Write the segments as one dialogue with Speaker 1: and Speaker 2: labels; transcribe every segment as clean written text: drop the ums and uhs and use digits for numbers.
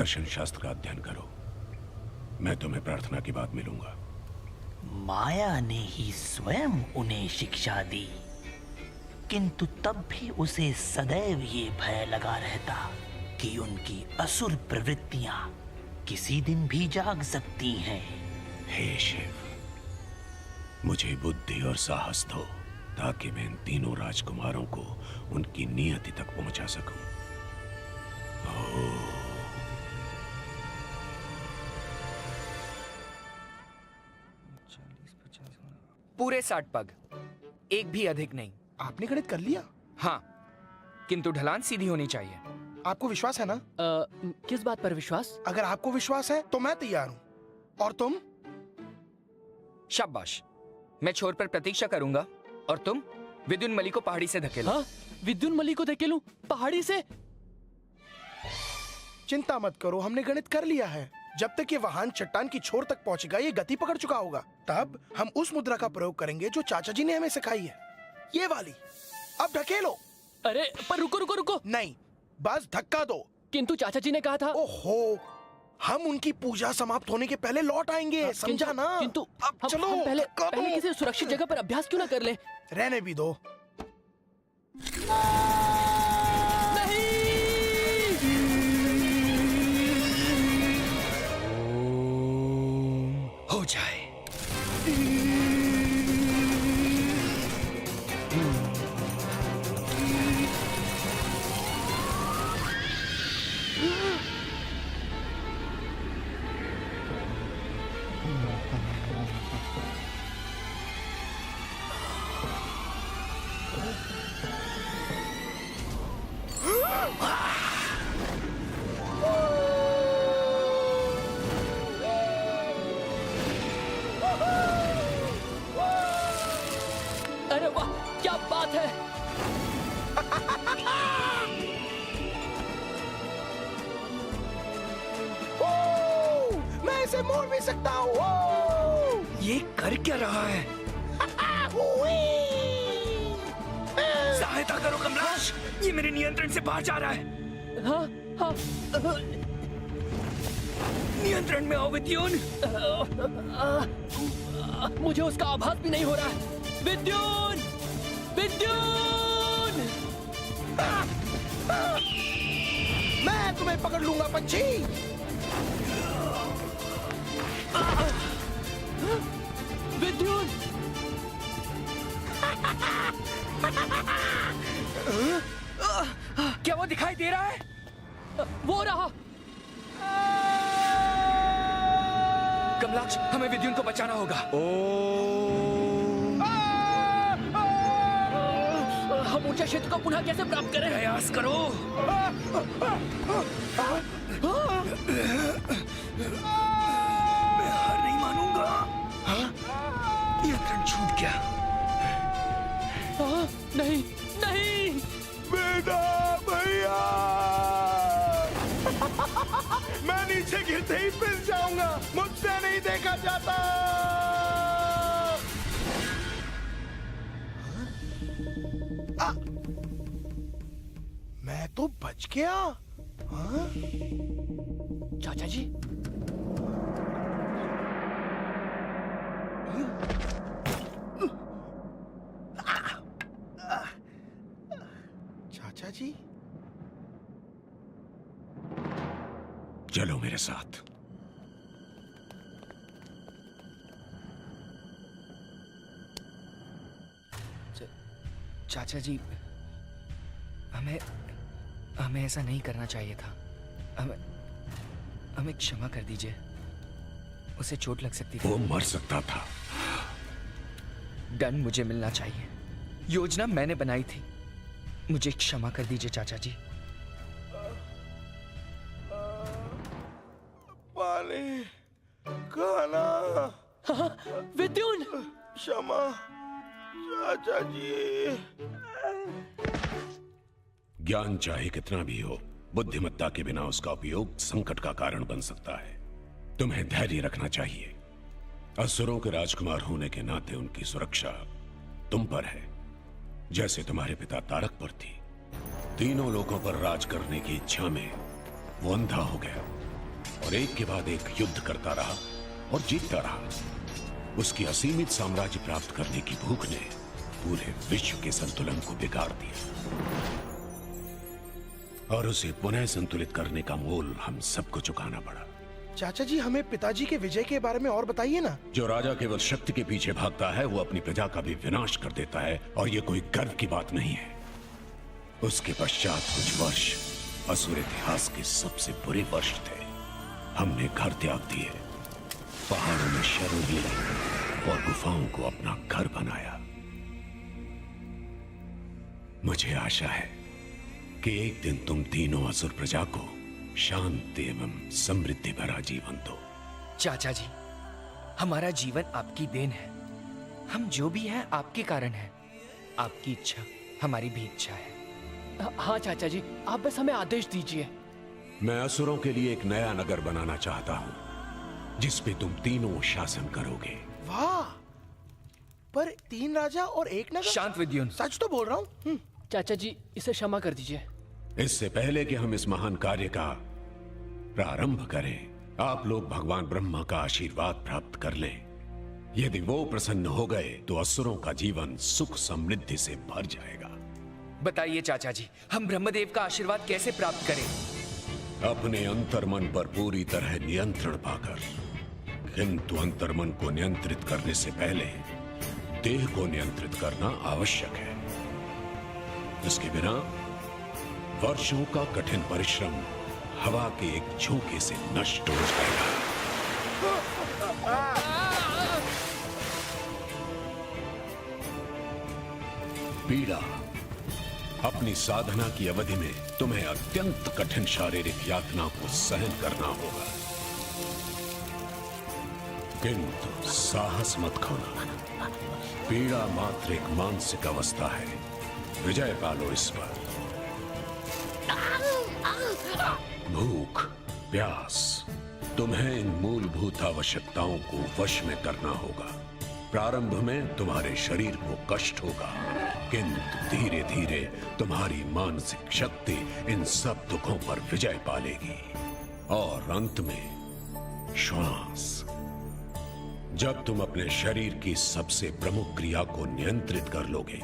Speaker 1: दर्शन शास्त्र का अध्ययन करो। मैं तुम्हें प्रार्थना की बात मिलूंगा।
Speaker 2: माया ने ही स्वयं उन्हें शिक्षा दी, किंतु तब भी उसे सदैव ये भय लगा रहता कि उनकी असुर प्रवृत्तियां किसी दिन भी जाग सकती हैं।
Speaker 1: हे शिव, मुझे बुद्धि और साहस दो ताकि मैं इन तीनों राजकुमारों को उनकी नियति तक पहुंचा सकूं।
Speaker 3: पूरे 60 पग, एक भी अधिक नहीं।
Speaker 4: आपने गणित कर लिया?
Speaker 3: हाँ, किंतु ढलान सीधी होनी चाहिए।
Speaker 4: आपको विश्वास है ना?
Speaker 5: किस बात पर विश्वास?
Speaker 4: अगर आपको विश्वास है तो मैं तैयार हूँ। और तुम?
Speaker 3: शाबाश, मैं छोर पर प्रतीक्षा करूंगा और तुम विद्युन्मली को पहाड़ी से धकेलो।
Speaker 5: हाँ, विद्युन्मली को धकेलूं पहाड़ी से?
Speaker 4: चिंता मत करो, हमने गणित कर लिया है। जब तक ये वाहन चट्टान की छोर तक पहुंचेगा, ये गति पकड़ चुका होगा। तब हम उस मुद्रा का प्रयोग करेंगे जो चाचा जी ने हमें सिखाई है, ये वाली। अब ढकेलो।
Speaker 5: अरे पर रुको रुको रुको।
Speaker 4: नहीं, बस धक्का दो।
Speaker 5: किंतु चाचा जी ने कहा था।
Speaker 4: ओहो, हम उनकी पूजा समाप्त होने के पहले लौट आएंगे, समझा ना?
Speaker 5: किंतु
Speaker 4: अब चलो,
Speaker 5: हम पहले किसी सुरक्षित जगह पर अभ्यास क्यों ना कर ले?
Speaker 4: रहने भी दो।
Speaker 3: हो जाए।
Speaker 5: अरे वाह, क्या बात है!
Speaker 4: मैं इसे मोड़ भी सकता हूँ।
Speaker 3: ये कर क्या रहा है? सहायता करो कमलाश, ये मेरे नियंत्रण से बाहर जा रहा है।
Speaker 5: हाँ हाँ।
Speaker 3: नियंत्रण में आओ विद्युन।
Speaker 5: मुझे उसका आभास भी नहीं हो रहा है। विद्युन! विद्युन!
Speaker 4: मैं तुम्हें पकड़ लूंगा पंछी।
Speaker 5: विद्युन!
Speaker 3: क्या वो दिखाई दे रहा है?
Speaker 5: वो रहा।
Speaker 3: कमलाक्ष, हमें विद्युन को बचाना होगा।
Speaker 5: हम ऊंचे क्षेत्र को पुनः कैसे प्राप्त करें?
Speaker 3: प्रयास करो। मैं हार नहीं मानूंगा। नियंत्रण छूट गया।
Speaker 5: नहीं नहीं।
Speaker 4: बेटा भैया, मैं नीचे गिरते ही पिस जाऊंगा, मुझसे नहीं देखा जाता। मैं तो बच गया। हाँ?
Speaker 5: चाचा जी,
Speaker 4: चाचा जी,
Speaker 1: चलो मेरे साथ।
Speaker 3: चाचा जी, हमें ऐसा नहीं करना चाहिए था। हमें क्षमा कर दीजिए। उसे चोट लग सकती थी।
Speaker 1: वो मर सकता था।
Speaker 3: दंड मुझे मिलना चाहिए। योजना मैंने बनाई थी। मुझे क्षमा कर दीजिए चाचा जी।
Speaker 4: पानी, खाना।
Speaker 5: हाँ, विद्युन!
Speaker 4: क्षमा चाचा जी।
Speaker 1: ज्ञान चाहे कितना भी हो, बुद्धिमत्ता के बिना उसका उपयोग संकट का कारण बन सकता है। तुम्हें धैर्य रखना चाहिए। असुरों के राजकुमार होने के नाते उनकी सुरक्षा तुम पर है, जैसे तुम्हारे पिता तारक पर थी। तीनों लोगों पर राज करने की इच्छा में वो अंधा हो गया, और एक के बाद एक युद्ध करता रहा और जीतता रहा। उसकी असीमित साम्राज्य प्राप्त करने की भूख ने पूरे विश्व के संतुलन को बिगाड़ दिया और उसे पुनः संतुलित करने का मोल हम सबको चुकाना पड़ा।
Speaker 4: चाचा जी, हमें पिताजी के विजय के बारे में और बताइए ना।
Speaker 1: जो राजा केवल शक्ति के पीछे भागता है वो अपनी प्रजा का भी विनाश कर देता है, और ये कोई गर्व की बात नहीं है। उसके पश्चात कुछ वर्ष असुर इतिहास के सबसे बुरे वर्ष थे। हमने घर त्याग दिए, पहाड़ों में शरण ली और गुफाओं को अपना घर बनाया। मुझे आशा है कि एक दिन तुम तीनों असुर प्रजा को शांति एवं समृद्धि भरा जीवन दो।
Speaker 3: चाचा जी, हमारा जीवन आपकी देन है। हम जो भी हैं आपके कारण है। आपकी इच्छा हमारी भी इच्छा है।
Speaker 5: हाँ चाचा जी, आप बस हमें आदेश दीजिए।
Speaker 1: मैं असुरों के लिए एक नया नगर बनाना चाहता हूं जिस पे तुम तीनों शासन करोगे।
Speaker 4: वाह, पर 3 राजा और 1 नगर?
Speaker 3: शांत विद्युन।
Speaker 4: सच तो बोल रहा हूँ।
Speaker 5: चाचा जी, इसे क्षमा कर दीजिए।
Speaker 1: इससे पहले कि हम इस महान कार्य का प्रारंभ करें, आप लोग भगवान ब्रह्मा का आशीर्वाद प्राप्त कर लें। यदि वो प्रसन्न हो गए तो असुरों का जीवन सुख समृद्धि से भर जाएगा।
Speaker 3: बताइए चाचा जी, हम ब्रह्मदेव का आशीर्वाद कैसे प्राप्त करें?
Speaker 1: अपने अंतर्मन पर पूरी तरह नियंत्रण पाकर, किंतु अंतर्मन को नियंत्रित करने से पहले देह को नियंत्रित करना आवश्यक है। इसके बिना वर्षों का कठिन परिश्रम हवा के एक झोंके से नष्ट हो जाएगा। पीड़ा अपनी साधना की अवधि में तुम्हें अत्यंत कठिन शारीरिक यातना को सहन करना होगा, किंतु साहस मत खोना। पीड़ा मात्र एक मानसिक अवस्था है। विजय पालो इस पर। भूख, प्यास, तुम्हें इन मूलभूत आवश्यकताओं को वश में करना होगा। प्रारंभ में तुम्हारे शरीर को कष्ट होगा, किंतु धीरे धीरे तुम्हारी मानसिक शक्ति इन सब दुखों पर विजय पालेगी। और अंत में श्वास। जब तुम अपने शरीर की सबसे प्रमुख क्रिया को नियंत्रित कर लोगे,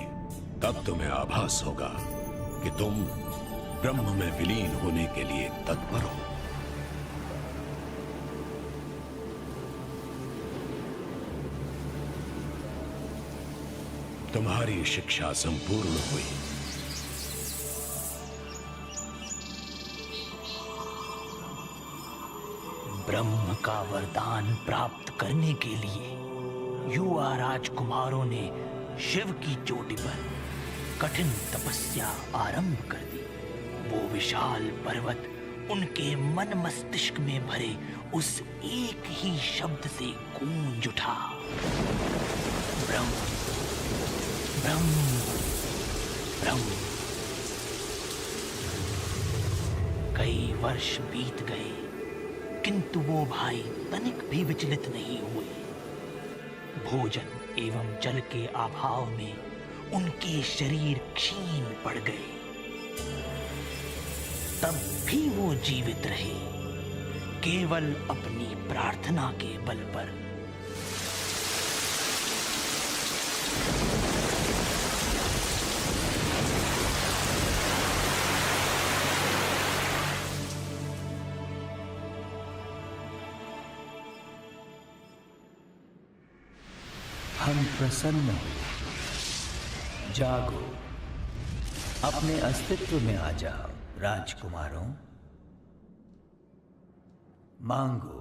Speaker 1: तब तुम्हें आभास होगा कि तुम ब्रह्म में विलीन होने के लिए तत्पर हो। तुम्हारी शिक्षा संपूर्ण हुई।
Speaker 2: ब्रह्म का वरदान प्राप्त करने के लिए युवा राजकुमारों ने शिव की चोटी पर कठिन तपस्या आरंभ कर दी। वो विशाल पर्वत उनके मन मस्तिष्क में भरे उस एक ही शब्द से गूंज उठा, ब्रह्म ब्रह्म ब्रह्म। कई वर्ष बीत गए, किंतु वो भाई तनिक भी विचलित नहीं हुए। भोजन एवं जल के अभाव में उनके शरीर क्षीण पड़ गए, तब भी वो जीवित रहे, केवल अपनी प्रार्थना के बल पर।
Speaker 6: हम प्रसन्न हो, जागो, अपने अस्तित्व में आ जाओ राजकुमारों। मांगो,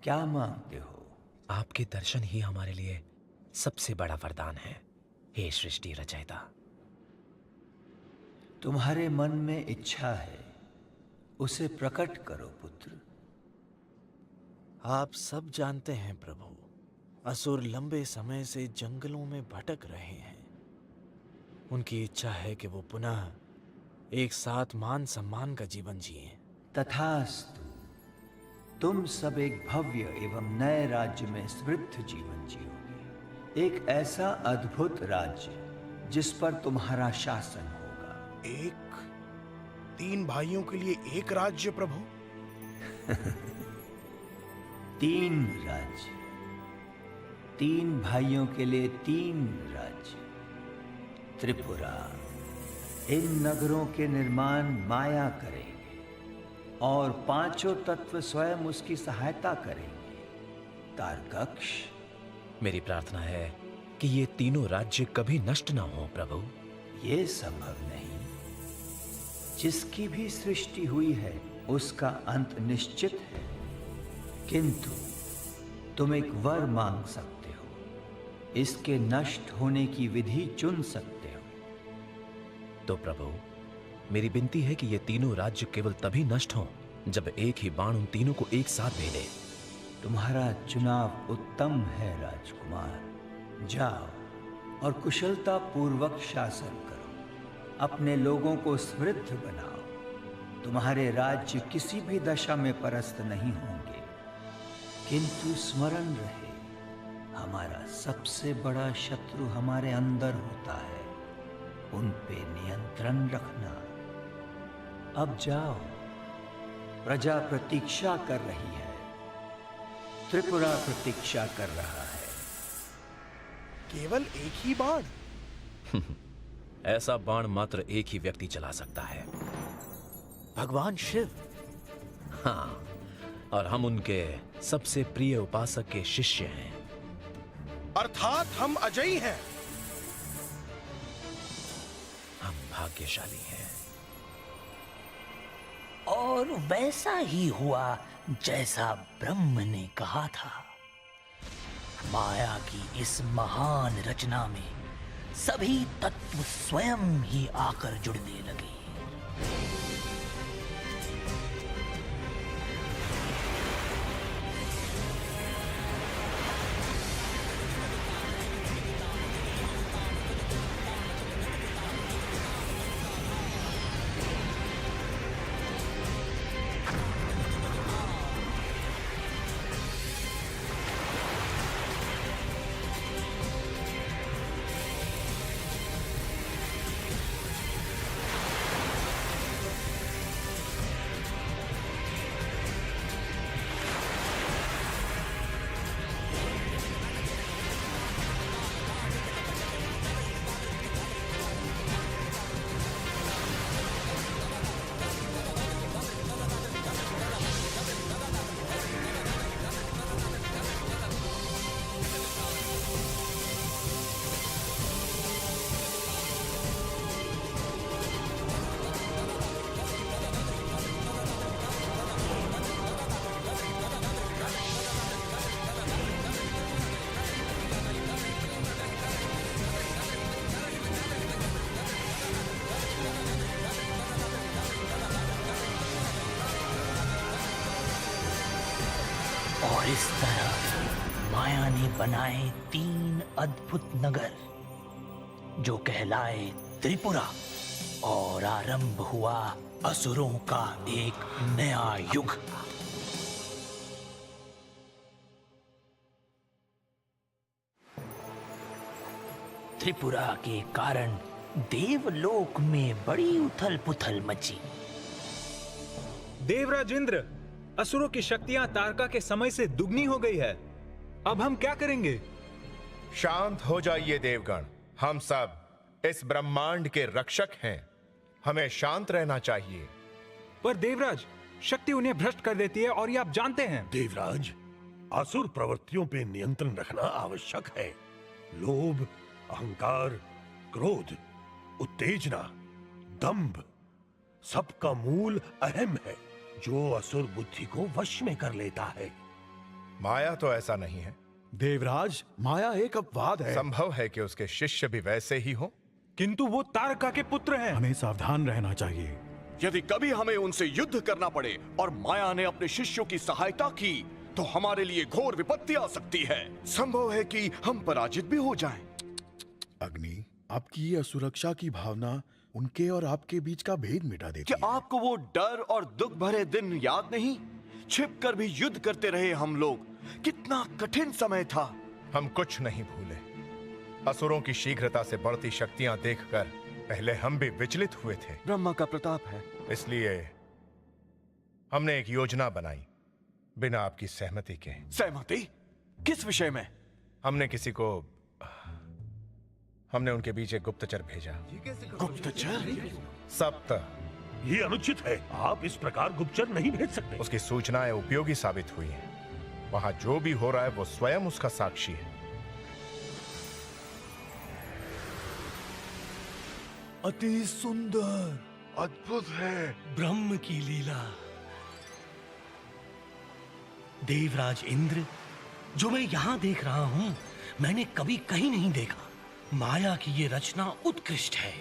Speaker 6: क्या मांगते हो?
Speaker 7: आपके दर्शन ही हमारे लिए सबसे बड़ा वरदान है, हे सृष्टि रचयिता।
Speaker 6: तुम्हारे मन में इच्छा है, उसे प्रकट करो पुत्र।
Speaker 8: आप सब जानते हैं प्रभु, असुर लंबे समय से जंगलों में भटक रहे हैं। उनकी इच्छा है कि वो पुनः एक साथ मान सम्मान का जीवन जिएं।
Speaker 6: तथास्तु, तुम सब एक भव्य एवं नए राज्य में समृद्ध जीवन जियोगे। एक ऐसा अद्भुत राज्य जिस पर तुम्हारा शासन होगा।
Speaker 4: 3 भाइयों के लिए एक राज्य प्रभु?
Speaker 6: 3 राज्य, 3 भाइयों के लिए 3 राज्य। त्रिपुरा इन नगरों के निर्माण माया करेंगे और 5 तत्व स्वयं उसकी सहायता करेंगे। तारकक्ष,
Speaker 7: मेरी प्रार्थना है कि ये तीनों राज्य कभी नष्ट ना हो प्रभु।
Speaker 6: ये संभव नहीं। जिसकी भी सृष्टि हुई है उसका अंत निश्चित है, किंतु तुम एक वर मांग सकते हो। इसके नष्ट होने की विधि चुन सकते हो।
Speaker 7: तो प्रभु, मेरी विनती है कि ये तीनों राज्य केवल तभी नष्ट हों जब एक ही बाण उन तीनों को एक साथ भेदे।
Speaker 6: तुम्हारा चुनाव उत्तम है राजकुमार। जाओ और कुशलता पूर्वक शासन करो। अपने लोगों को समृद्ध बनाओ। तुम्हारे राज्य किसी भी दशा में परास्त नहीं होंगे, किंतु स्मरण रहे, हमारा सबसे बड़ा शत्रु हमारे अंदर होता है। उन पे नियंत्रण रखना। अब जाओ, प्रजा प्रतीक्षा कर रही है। त्रिपुरा प्रतीक्षा कर रहा है।
Speaker 4: केवल एक ही बाण?
Speaker 7: ऐसा बाण मात्र एक ही व्यक्ति चला सकता है,
Speaker 8: भगवान शिव।
Speaker 7: हाँ, और हम उनके सबसे प्रिय उपासक के शिष्य हैं।
Speaker 4: अर्थात हम अजयी हैं।
Speaker 7: हम भाग्यशाली हैं।
Speaker 2: और वैसा ही हुआ जैसा ब्रह्म ने कहा था। माया की इस महान रचना में सभी तत्व स्वयं ही आकर जुड़ने लगे। और इस तरह माया ने बनाए 3 अद्भुत नगर जो कहलाए त्रिपुरा, और आरंभ हुआ असुरों का एक नया युग। त्रिपुरा के कारण देवलोक में बड़ी उथल पुथल मची।
Speaker 9: देवराज इंद्र, असुरों की शक्तियां तारका के समय से दुगनी हो गई है। अब हम क्या करेंगे?
Speaker 10: शांत हो जाइए देवगण। हम सब इस ब्रह्मांड के रक्षक हैं। हमें शांत रहना चाहिए।
Speaker 9: पर देवराज, शक्ति उन्हें भ्रष्ट कर देती है और ये आप जानते हैं।
Speaker 11: देवराज, असुर प्रवृत्तियों पे नियंत्रण रखना आवश्यक है। लोभ, अहंकार, क्रोध, उत्तेजना, दंभ, सबका मूल अहम है जो असुर बुद्धि को वश में कर लेता है।
Speaker 10: माया तो ऐसा नहीं है।
Speaker 11: देवराज, माया एक अपवाद है।
Speaker 10: संभव है कि उसके शिष्य भी वैसे ही हो,
Speaker 9: किंतु वो तारका के पुत्र हैं।
Speaker 11: हमें सावधान रहना चाहिए।
Speaker 12: यदि कभी हमें उनसे युद्ध करना पड़े और माया ने अपने शिष्यों की सहायता की तो हमारे लिए घोर विपत्ति आ सकती है। संभव है कि हम पराजित भी हो जाएं।
Speaker 11: अग्नि, आपकी ये असुरक्षा की भावना उनके और आपके बीच का भेद मिटा देती
Speaker 12: क्या आपको वो डर और दुख भरे दिन याद नहीं? छिपकर भी युद्ध करते रहे हम लोग। कितना कठिन समय था।
Speaker 10: हम कुछ नहीं भूले। असुरों की शीघ्रता से बढ़ती शक्तियां देखकर पहले हम भी विचलित हुए थे।
Speaker 12: ब्रह्मा का प्रताप है।
Speaker 10: इसलिए हमने एक योजना बनाई। बिना आपकी सहमति के।
Speaker 12: सहमति? किस विषय में?
Speaker 10: हमने उनके बीच एक गुप्तचर भेजा।
Speaker 12: गुप्तचर?
Speaker 10: सप्त।
Speaker 11: ये अनुचित है। आप इस प्रकार गुप्तचर नहीं भेज सकते।
Speaker 10: उसकी सूचनाएं उपयोगी साबित हुई हैं। वहां जो भी हो रहा है वो स्वयं उसका साक्षी है।
Speaker 13: अति सुंदर,
Speaker 14: अद्भुत है
Speaker 13: ब्रह्म की लीला। देवराज इंद्र, जो मैं यहां देख रहा हूं, मैंने कभी कहीं नहीं देखा। माया की ये रचना उत्कृष्ट है,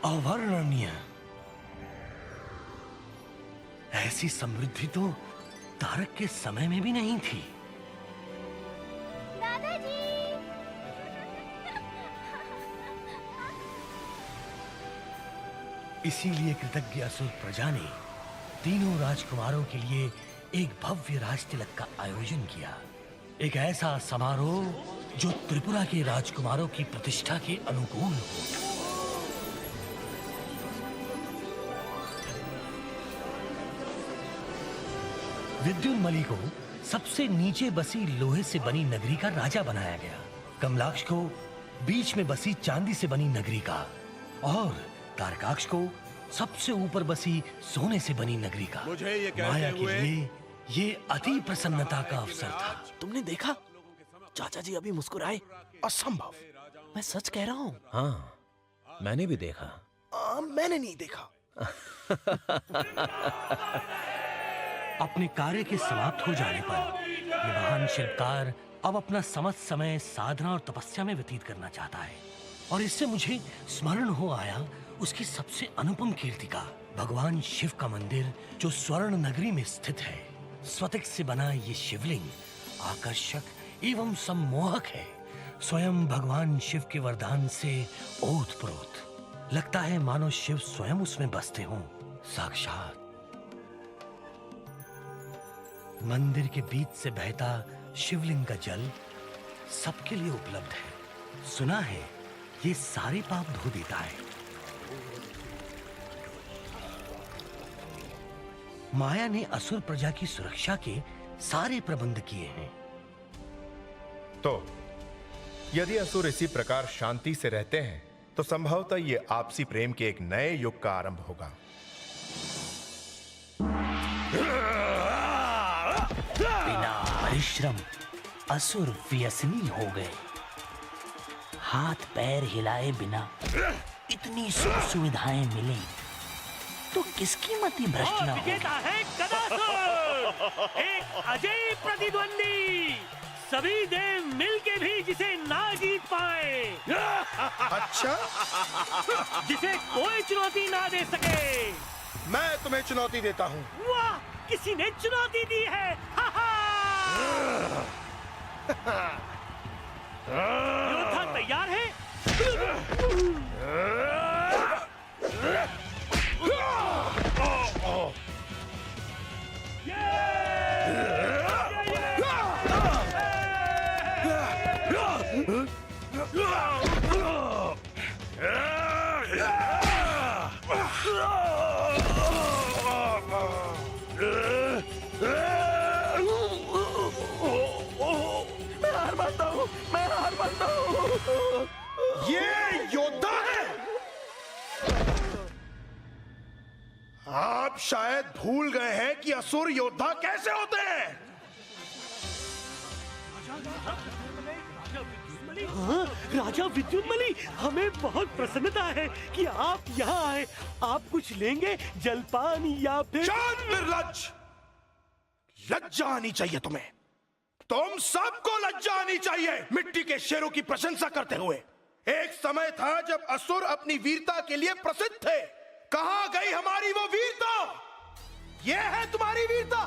Speaker 13: अवर्णनीय। ऐसी समृद्धि तो तारक के समय में भी नहीं थी।
Speaker 15: दादाजी!
Speaker 13: इसीलिए कृतज्ञ असुर प्रजा ने तीनों राजकुमारों के लिए एक भव्य राजतिलक का आयोजन किया। एक ऐसा समारोह जो त्रिपुरा के राजकुमारों की प्रतिष्ठा के अनुकूल हो। विद्युन्मली को सबसे नीचे बसी लोहे से बनी नगरी का राजा बनाया गया, कमलाक्ष को बीच में बसी चांदी से बनी नगरी का, और तारकाक्ष को सबसे ऊपर बसी सोने से बनी नगरी का।
Speaker 12: मुझे ये कहते
Speaker 13: माया के
Speaker 12: हुए
Speaker 13: लिए ये अति प्रसन्नता का अवसर था।
Speaker 8: तुमने देखा? चाचा जी अभी मुस्कुराए।
Speaker 4: असंभव।
Speaker 8: मैं सच कह रहा हूँ।
Speaker 7: हाँ, मैंने भी देखा।
Speaker 4: मैंने नहीं देखा।
Speaker 13: अपने कार्य के समाप्त हो जाने पर ये महान शिल्पकार अब अपना समस्त समय साधना और तपस्या में व्यतीत करना चाहता है, और इससे मुझे स्मरण हो आया उसकी सबसे अनुपम कीर्ति का। भगवान शिव का मंदिर जो स्वर्ण नगरी में स्थित है। स्वतिक से बना ये शिवलिंग आकर्षक एवं सम्मोहक है। स्वयं भगवान शिव के वरदान से ओतप्रोत लगता है मानो शिव स्वयं उसमें बसते हों। साक्षात मंदिर के बीच से बहता शिवलिंग का जल सबके लिए उपलब्ध है। सुना है ये सारे पाप धो देता है। माया ने असुर प्रजा की सुरक्षा के सारे प्रबंध किए हैं।
Speaker 10: तो यदि असुर इसी प्रकार शांति से रहते हैं तो संभवतः ये आपसी प्रेम के एक नए युग का आरंभ होगा।
Speaker 2: बिना परिश्रम असुर व्यसनी हो गए। हाथ पैर हिलाए बिना इतनी सुख सुविधाएं मिली तो किसकी मति भ्रष्ट न हो।
Speaker 16: विजेता है गदासुर, एक अजय प्रतिद्वंदी। सभी देव मिलके भी जिसे ना जीत पाए।
Speaker 4: अच्छा?
Speaker 16: जिसे कोई चुनौती ना दे सके।
Speaker 4: मैं तुम्हें चुनौती देता हूँ।
Speaker 16: वाह, किसी ने चुनौती दी है। हा हा। योद्धा तैयार है?
Speaker 4: मैं हार मानता हूँ। ये योद्धा है। आप शायद भूल गए हैं कि असुर योद्धा कैसे होते हैं।
Speaker 16: हाँ, राजा विद्युन्मली, हमें बहुत प्रसन्नता है कि आप यहाँ आए। आप कुछ लेंगे, जलपान या फिर?
Speaker 4: शांत निर्लज्ज! लज्जा आनी चाहिए तुम्हें। तुम सबको लज्जा आनी चाहिए मिट्टी के शेरों की प्रशंसा करते हुए। एक समय था जब असुर अपनी वीरता के लिए प्रसिद्ध थे। कहां गई हमारी वो वीरता? ये है तुम्हारी वीरता।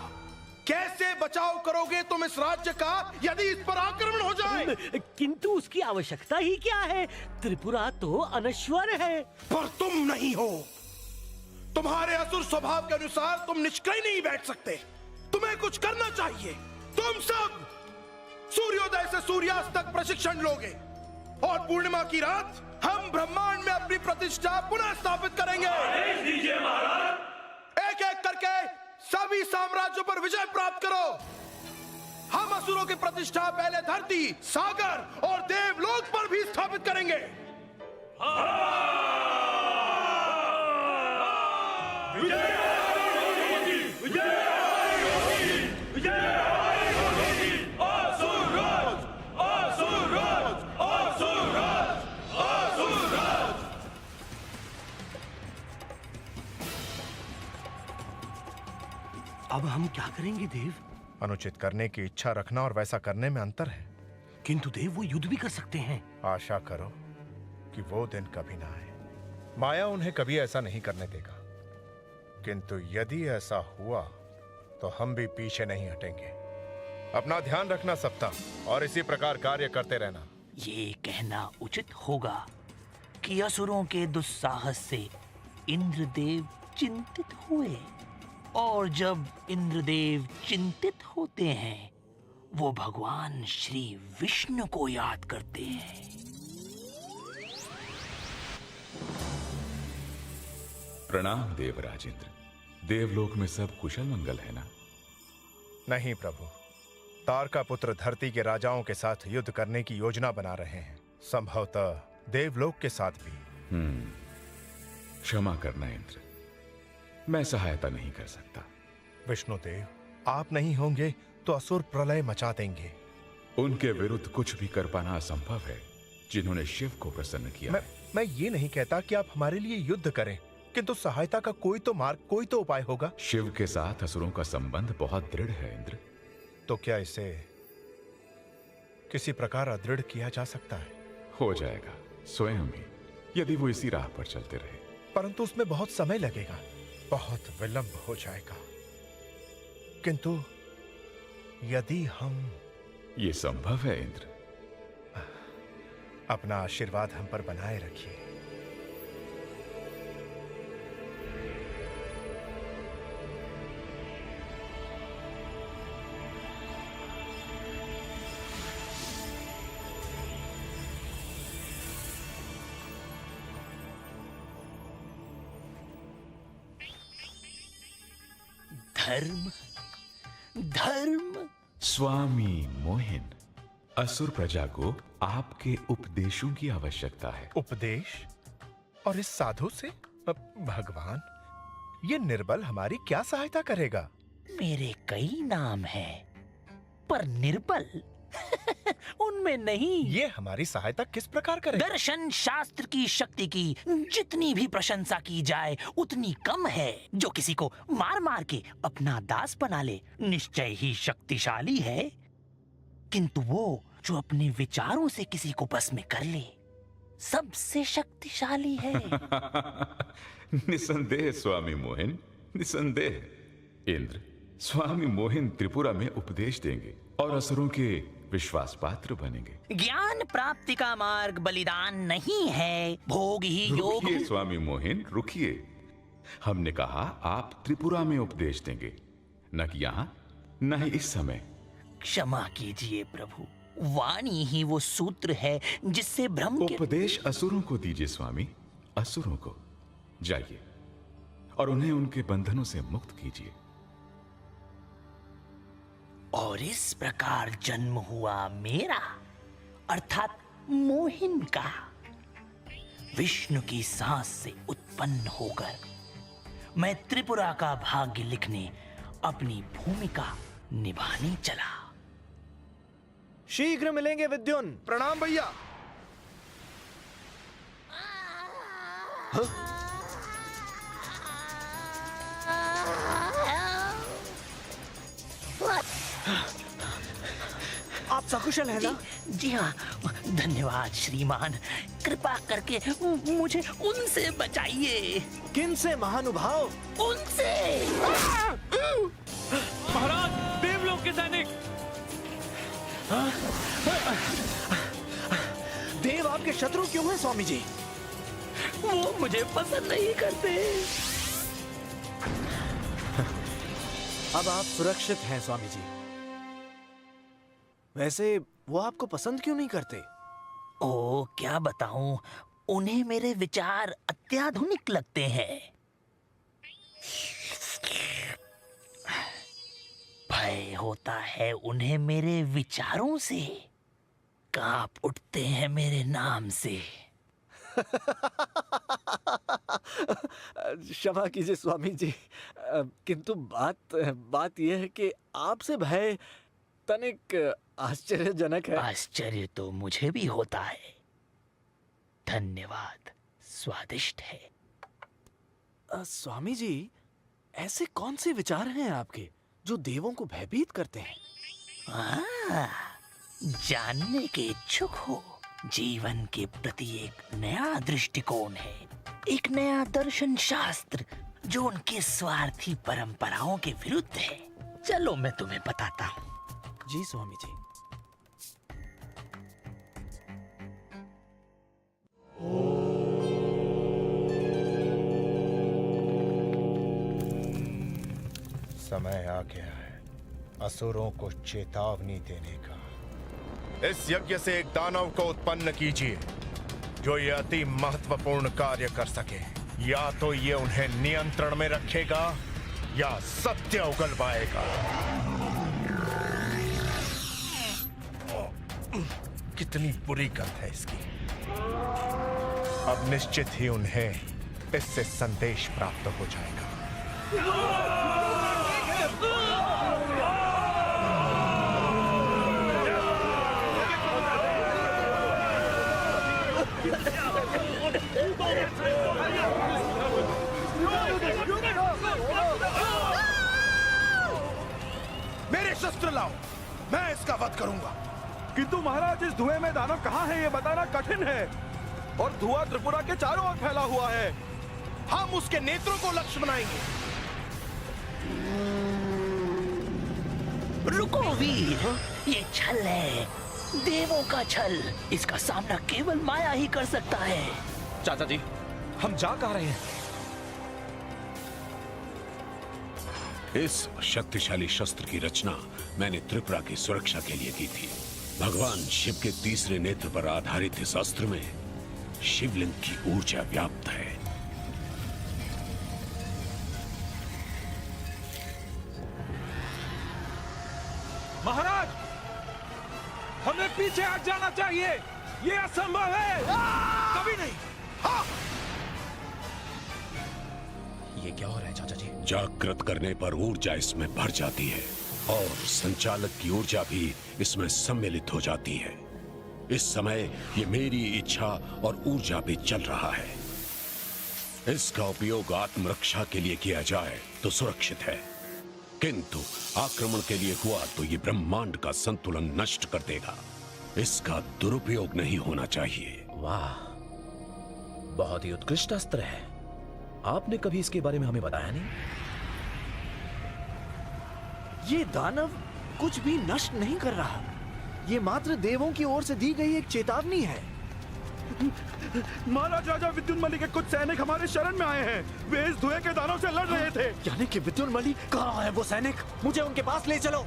Speaker 4: कैसे बचाव करोगे तुम इस राज्य का यदि इस पर आक्रमण हो जाए?
Speaker 16: किंतु उसकी आवश्यकता ही क्या है? त्रिपुरा तो अनश्वर है।
Speaker 4: पर तुम नहीं हो। तुम्हारे असुर स्वभाव के अनुसार तुम निष्क्रिय नहीं बैठ सकते। तुम्हें कुछ करना चाहिए। तुम सब सूर्योदय से सूर्यास्त तक प्रशिक्षण लोगे और पूर्णिमा की रात हम ब्रह्मांड में अपनी प्रतिष्ठा पुनः स्थापित करेंगे।
Speaker 16: दीजिए महाराज।
Speaker 4: एक एक करके सभी साम्राज्यों पर विजय प्राप्त करो। हम असुरों की प्रतिष्ठा पहले धरती, सागर और देवलोक पर भी स्थापित करेंगे।
Speaker 13: अब हम क्या करेंगे देव?
Speaker 10: अनुचित करने की इच्छा रखना और वैसा करने में अंतर है।
Speaker 13: किंतु देव वो युद्ध भी कर सकते हैं।
Speaker 10: आशा करो कि वो दिन कभी ना आए। माया उन्हें कभी ऐसा नहीं करने देगा। किंतु यदि ऐसा हुआ तो हम भी पीछे नहीं हटेंगे। अपना ध्यान रखना सप्ता, और इसी प्रकार कार्य करते रहना।
Speaker 2: ये कहना उचित होगा कि असुरों के दुस्साहस से इंद्रदेव चिंतित हुए, और जब इंद्रदेव चिंतित होते हैं वो भगवान श्री विष्णु को याद करते हैं।
Speaker 14: प्रणाम देवराज इंद्र। देवलोक में सब कुशल मंगल है ना?
Speaker 10: नहीं प्रभु, तारका पुत्र धरती के राजाओं के साथ युद्ध करने की योजना बना रहे हैं, संभवतः देवलोक के साथ भी।
Speaker 14: क्षमा करना इंद्र, मैं सहायता नहीं कर सकता।
Speaker 10: विष्णुदेव, आप नहीं होंगे तो असुर प्रलय मचा देंगे।
Speaker 14: उनके विरुद्ध कुछ भी कर पाना असंभव है, जिन्होंने शिव को प्रसन्न किया।
Speaker 10: मैं ये नहीं कहता कि आप हमारे लिए युद्ध करें, किंतु सहायता का कोई तो मार्ग, कोई तो उपाय होगा।
Speaker 14: शिव के साथ असुरों का संबंध बहुत दृढ़ है इंद्र।
Speaker 10: तो क्या इसे किसी प्रकार अदृढ़ किया जा सकता है?
Speaker 14: हो जाएगा स्वयं ही, यदि वो इसी राह पर चलते रहे।
Speaker 10: परंतु उसमें बहुत समय लगेगा, बहुत विलंब हो जाएगा। किंतु यदि हम...
Speaker 14: ये संभव है इंद्र।
Speaker 10: अपना आशीर्वाद हम पर बनाए रखिए।
Speaker 2: धर्म धर्म।
Speaker 14: स्वामी मोहिन, असुर प्रजा को आपके उपदेशों की आवश्यकता है।
Speaker 10: उपदेश? और इस साधु से? भगवान, ये निर्बल हमारी क्या सहायता करेगा?
Speaker 2: मेरे कई नाम हैं, पर निर्बल उनमें नहीं।
Speaker 10: ये हमारी सहायता किस प्रकार करेगा?
Speaker 2: दर्शन शास्त्र की शक्ति की जितनी भी प्रशंसा की जाए उतनी कम है। जो किसी को मार मार के अपना दास बना ले निश्चय ही शक्तिशाली है, किंतु वो जो अपने विचारों से किसी को बस में कर ले सबसे शक्तिशाली है।
Speaker 14: निसंदेह स्वामी मोहिन, निसंदेह। इंद्र, स्वामी मोहिन त्रिपुरा में उपदेश देंगे और असुरों के विश्वास पात्र बनेंगे।
Speaker 2: ज्ञान प्राप्ति का मार्ग बलिदान नहीं है, भोग ही योग।
Speaker 14: रुकिए स्वामी मोहिन, रुकिए। हमने कहा आप त्रिपुरा में उपदेश देंगे, न कि यहाँ, न ही इस समय।
Speaker 2: क्षमा कीजिए प्रभु, वाणी ही वो सूत्र है जिससे भ्रम के...
Speaker 14: उपदेश असुरों को दीजिए स्वामी, असुरों को। जाइए और उन्हें उनके बंधनों से मुक्त कीजिए।
Speaker 2: और इस प्रकार जन्म हुआ मेरा, अर्थात मोहिन का, विष्णु की सांस से उत्पन्न होकर मैं त्रिपुरा का भाग्य लिखने अपनी भूमिका निभाने चला।
Speaker 8: शीघ्र मिलेंगे विद्युन।
Speaker 4: प्रणाम भैया।
Speaker 8: आप सकुशल हैं ना?
Speaker 2: जी हाँ, धन्यवाद श्रीमान। कृपा करके मुझे उनसे बचाइए।
Speaker 8: किन से महानुभाव?
Speaker 2: उनसे।
Speaker 16: महाराज, देवलोक के सैनिक।
Speaker 8: देव आपके शत्रु क्यों हैं स्वामी जी?
Speaker 2: वो मुझे पसंद नहीं करते।
Speaker 8: अब आप सुरक्षित हैं स्वामी जी। वैसे वो आपको पसंद क्यों नहीं करते?
Speaker 2: ओ, क्या बताऊं, उन्हें मेरे विचार अत्याधुनिक लगते हैं। भय होता है उन्हें मेरे विचारों से, कांप उठते हैं मेरे नाम से।
Speaker 8: क्षमा कीजिए स्वामी जी, किंतु बात यह है कि आपसे भय तनिक आश्चर्यजनक है।
Speaker 2: आश्चर्य तो मुझे भी होता है। धन्यवाद, स्वादिष्ट है।
Speaker 8: स्वामी जी, ऐसे कौन से विचार हैं आपके जो देवों को भयभीत करते हैं?
Speaker 2: जानने के इच्छुक हो? जीवन के प्रति एक नया दृष्टिकोण है, एक नया दर्शन शास्त्र जो उनके स्वार्थी परंपराओं के विरुद्ध है। चलो मैं तुम्हें बताता हूँ।
Speaker 8: जी स्वामी जी।
Speaker 10: समय आ गया है असुरों को चेतावनी देने का। इस यज्ञ से एक दानव को उत्पन्न कीजिए जो ये अति महत्वपूर्ण कार्य कर सके। या तो ये उन्हें नियंत्रण में रखेगा या सत्य उगलवाएगा। कितनी बुरी गंध है इसकी। अब निश्चित ही उन्हें इससे संदेश प्राप्त हो जाएगा।
Speaker 4: मेरे शस्त्र लाओ, मैं इसका वध करूंगा।
Speaker 15: किंतु महाराज, इस धुएं में दानव कहाँ है ये बताना कठिन है, और धुआं त्रिपुरा के चारों ओर फैला हुआ है।
Speaker 4: हम उसके नेत्रों को लक्ष्य बनाएंगे।
Speaker 2: रुको वीर, ये छल है, देवों का छल। इसका सामना केवल माया ही कर सकता है।
Speaker 7: चाचा जी, हम जा कहाँ रहे हैं?
Speaker 1: इस शक्तिशाली शस्त्र की रचना मैंने त्रिपुरा की सुरक्षा के लिए की थी। भगवान शिव के तीसरे नेत्र पर आधारित इस अस्त्र में शिवलिंग की ऊर्जा व्याप्त है।
Speaker 15: महाराज, हमें पीछे हट जाना चाहिए, ये असंभव है।
Speaker 4: कभी नहीं। हाँ।
Speaker 7: ये क्या हो रहा है चाचा जी?
Speaker 1: जागृत करने पर ऊर्जा इसमें भर जाती है और संचालक की ऊर्जा भी इसमें सम्मिलित हो जाती है। इस समय ये मेरी इच्छा और ऊर्जा भी चल रहा है। इसका उपयोग आत्मरक्षा के लिए किया जाए तो सुरक्षित है, किंतु आक्रमण के लिए हुआ तो ये ब्रह्मांड का संतुलन नष्ट कर देगा। इसका दुरुपयोग नहीं होना चाहिए।
Speaker 7: वाह, बहुत ही उत्कृष्ट अस्त्र है। आपने कभी इसके बारे में हमें बताया नहीं।
Speaker 8: ये दानव कुछ भी नष्ट नहीं कर रहा, ये मात्र देवों की ओर से दी गई एक चेतावनी है।
Speaker 15: महाराज, राजा विद्युन्मली के कुछ सैनिक हमारे शरण में आए हैं। वे इस धुएं के दानव से लड़ रहे थे।
Speaker 8: यानी कि विद्युन्मली? कहाँ है वो सैनिक? मुझे उनके पास ले चलो।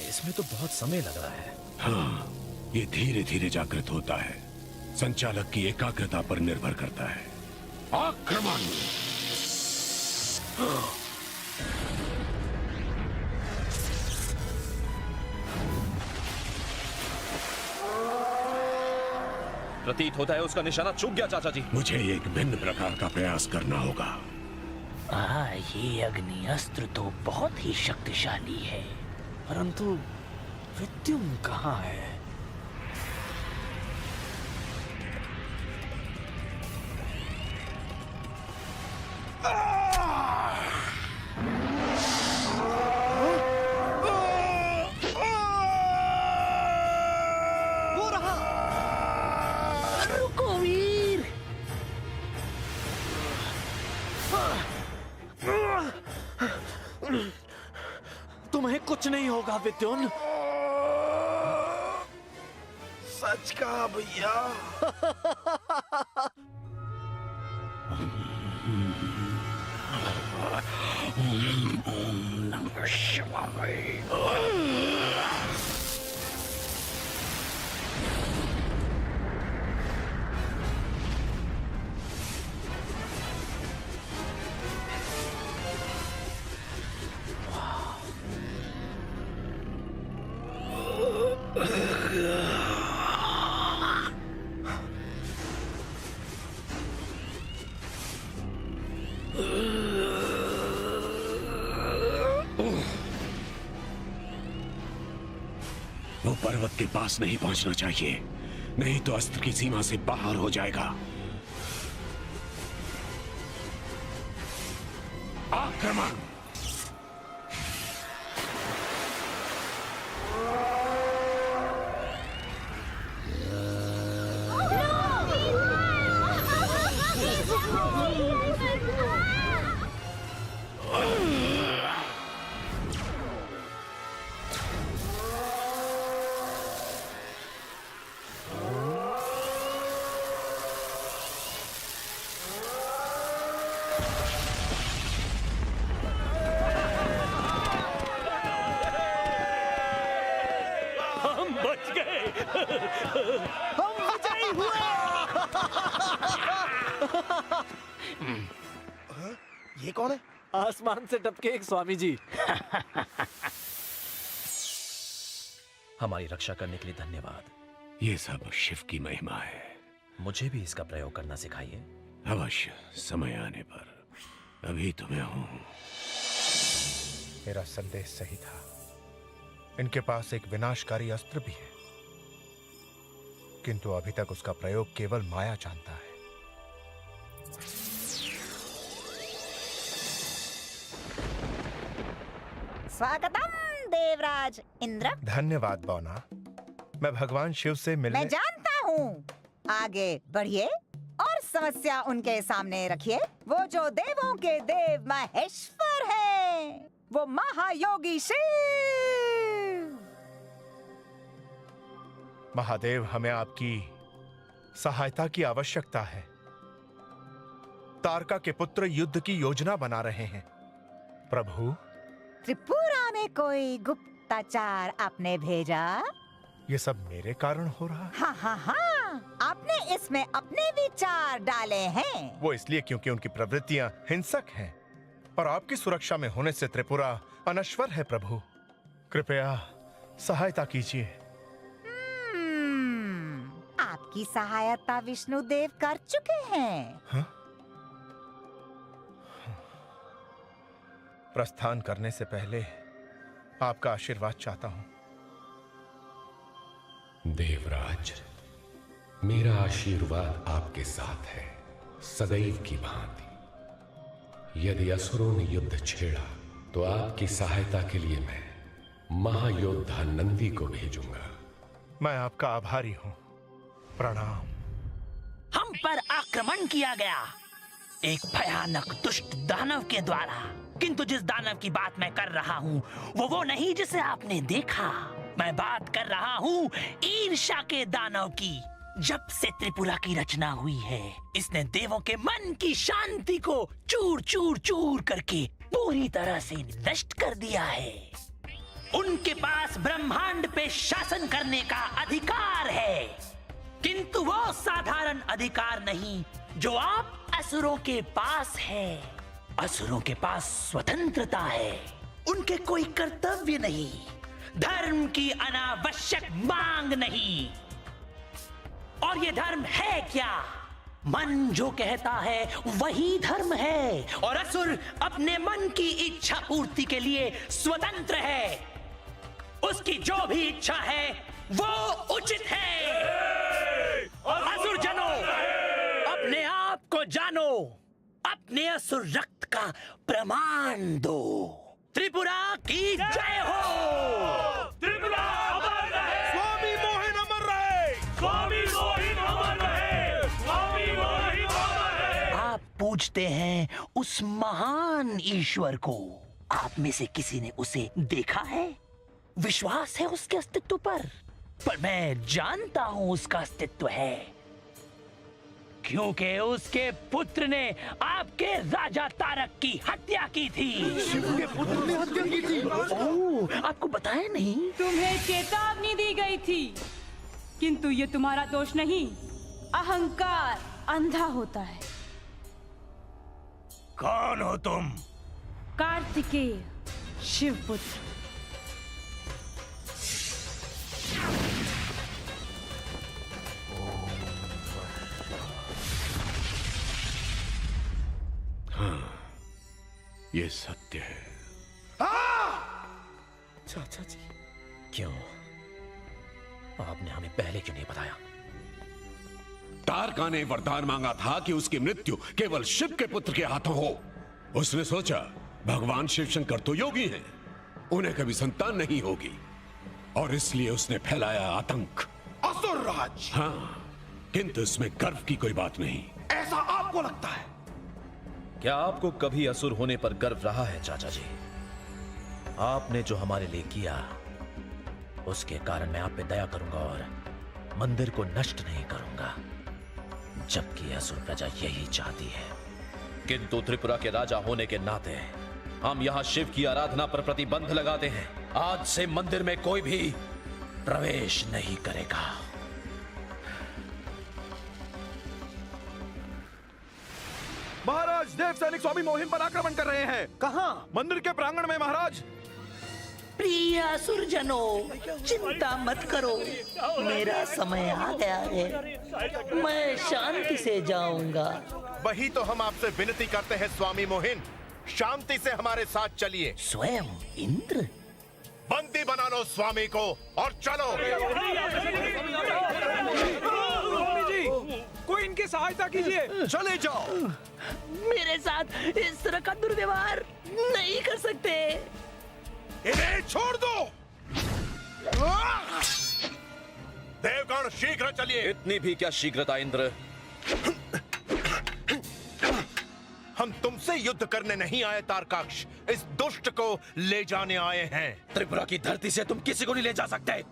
Speaker 7: इसमें तो बहुत समय लग रहा है।
Speaker 1: हाँ, ये धीरे धीरे जागृत होता है। संचालक की एकाग्रता पर निर्भर करता है। आक्रमण!
Speaker 7: प्रतीत होता है उसका निशाना चूक गया चाचा जी।
Speaker 1: मुझे एक भिन्न प्रकार का प्रयास करना होगा।
Speaker 2: ये अग्नि अस्त्र तो बहुत ही शक्तिशाली है,
Speaker 8: परंतु विद्युम कहाँ है?
Speaker 2: रुको वीर।
Speaker 8: तुम्हें कुछ नहीं होगा विद्युन।
Speaker 4: सच कहा भैया।
Speaker 2: ओम नमः शिवाय।
Speaker 1: पर्वत के पास नहीं पहुंचना चाहिए, नहीं तो अस्त्र की सीमा से बाहर हो जाएगा। आक्रमण!
Speaker 16: हम बच गए।
Speaker 3: हम विजयी हुए।
Speaker 15: ये कौन है?
Speaker 8: आसमान से टपके एक स्वामी जी।
Speaker 7: हमारी रक्षा करने के लिए धन्यवाद।
Speaker 1: ये सब शिव की महिमा है।
Speaker 7: मुझे भी इसका प्रयोग करना सिखाइए।
Speaker 1: अवश्य, समय आने पर। अभी तो मैं हूं।
Speaker 10: मेरा संदेश सही था। इनके पास एक विनाशकारी अस्त्र भी है, किंतु अभी तक उसका प्रयोग केवल माया जानता है।
Speaker 17: स्वागतम देवराज इंद्र।
Speaker 10: धन्यवाद बौना। मैं भगवान शिव से मिलने।
Speaker 17: मैं जानता हूँ। आगे बढ़िए और समस्या उनके सामने रखिए। वो जो देवों के देव महेश्वर है, वो महायोगी शिव।
Speaker 10: महादेव, हमें आपकी सहायता की आवश्यकता है। तारका के पुत्र युद्ध की योजना बना रहे हैं। प्रभु,
Speaker 17: त्रिपुरा में कोई गुप्तचार आपने भेजा?
Speaker 10: ये सब मेरे कारण हो रहा है?
Speaker 17: हाँ हाँ हाँ, आपने इसमें अपने विचार डाले हैं।
Speaker 10: वो इसलिए क्योंकि उनकी प्रवृत्तियां हिंसक हैं और आपकी सुरक्षा में होने से त्रिपुरा अनश्वर है। प्रभु, कृपया सहायता कीजिए।
Speaker 17: आपकी सहायता विष्णु देव कर चुके हैं।
Speaker 10: हाँ? प्रस्थान करने से पहले आपका आशीर्वाद चाहता हूं।
Speaker 1: देवराज, मेरा आशीर्वाद आपके साथ है, सदैव की भांति। यदि असुरों ने युद्ध छेड़ा तो आपकी सहायता के लिए मैं महायोद्धा नंदी को भेजूंगा।
Speaker 10: मैं आपका आभारी हूं। प्रणाम।
Speaker 2: हम पर आक्रमण किया गया एक भयानक दुष्ट दानव के द्वारा, किंतु जिस दानव की बात मैं कर रहा हूँ वो नहीं जिसे आपने देखा। मैं बात कर रहा हूँ ईर्ष्या के दानव की। जब से त्रिपुरा की रचना हुई है, इसने देवों के मन की शांति को चूर चूर चूर करके पूरी तरह से नष्ट कर दिया है। उनके पास ब्रह्मांड पे शासन करने का अधिकार है, किंतु वो साधारण अधिकार नहीं जो आप असुरों के पास है। असुरों के पास स्वतंत्रता है, उनके कोई कर्तव्य नहीं, धर्म की अनावश्यक मांग नहीं। और ये धर्म है क्या? मन जो कहता है वही धर्म है, और असुर अपने मन की इच्छा पूर्ति के लिए स्वतंत्र है। उसकी जो भी इच्छा है वो उचित है। असुर जनो, अपने आप को जानो, अपने असुर रक्त का प्रमाण दो। त्रिपुरा की जय हो।
Speaker 16: त्रिपुरा अमर रहे।
Speaker 15: स्वामी मोहिन अमर रहे।
Speaker 16: स्वामी मोहिन अमर रहे। स्वामी मोहिन अमर रहे।
Speaker 2: आप पूजते हैं उस महान ईश्वर को। आप में से किसी ने उसे देखा है? विश्वास है उसके अस्तित्व पर मैं जानता हूं उसका अस्तित्व है, क्योंकि उसके पुत्र ने आपके राजा तारक की हत्या की थी।
Speaker 15: शिव के पुत्र ने हत्या की थी?
Speaker 2: ओह, आपको बताया नहीं?
Speaker 18: तुम्हें चेतावनी दी गई थी, किंतु ये तुम्हारा दोष नहीं। अहंकार अंधा होता है।
Speaker 11: कौन हो तुम?
Speaker 18: कार्तिकेय, शिवपुत्र।
Speaker 1: हाँ, ये सत्य है।
Speaker 3: चाचा जी,
Speaker 7: क्यों? आपने हमें पहले क्यों नहीं बताया?
Speaker 1: तारका ने वरदान मांगा था कि उसकी मृत्यु केवल शिव के पुत्र के हाथों हो। उसने सोचा भगवान शिव शंकर तो योगी हैं, उन्हें कभी संतान नहीं होगी, और इसलिए उसने फैलाया आतंक।
Speaker 4: असुर राज।
Speaker 1: हाँ, किंतु इसमें गर्व की कोई बात नहीं।
Speaker 4: ऐसा आपको लगता है?
Speaker 7: क्या आपको कभी असुर होने पर गर्व रहा है चाचा जी? आपने जो हमारे लिए किया उसके कारण मैं आप पे दया करूंगा और मंदिर को नष्ट नहीं करूंगा, जबकि असुर प्रजा यही चाहती है। किंतु त्रिपुरा के राजा होने के नाते हम यहां शिव की आराधना पर प्रतिबंध लगाते हैं। आज से मंदिर में कोई भी प्रवेश नहीं करेगा।
Speaker 15: महाराज, देव सैनिक स्वामी मोहिन पर आक्रमण कर रहे हैं। कहां? मंदिर के प्रांगण में महाराज।
Speaker 2: प्रिय असुरजनों, चिंता मत करो, मेरा समय आ गया है। मैं शांति से जाऊंगा।
Speaker 10: वही तो हम आपसे विनती करते हैं स्वामी मोहिन, शांति से हमारे साथ चलिए।
Speaker 2: स्वयं इंद्र?
Speaker 10: बंदी बना लो स्वामी को और चलो।
Speaker 15: जी, कोई इनकी सहायता कीजिए।
Speaker 10: चले जाओ।
Speaker 2: मेरे साथ इस तरह का दुर्व्यवहार नहीं कर सकते।
Speaker 10: इन्हें छोड़ दो। देवगण शीघ्र चलिए।
Speaker 7: इतनी भी क्या शीघ्रता इंद्र?
Speaker 10: हम तुमसे युद्ध करने नहीं आए तारकाक्ष, इस दुष्ट को ले जाने आए हैं।
Speaker 7: त्रिपुरा की धरती से तुम किसी को नहीं ले जा सकते।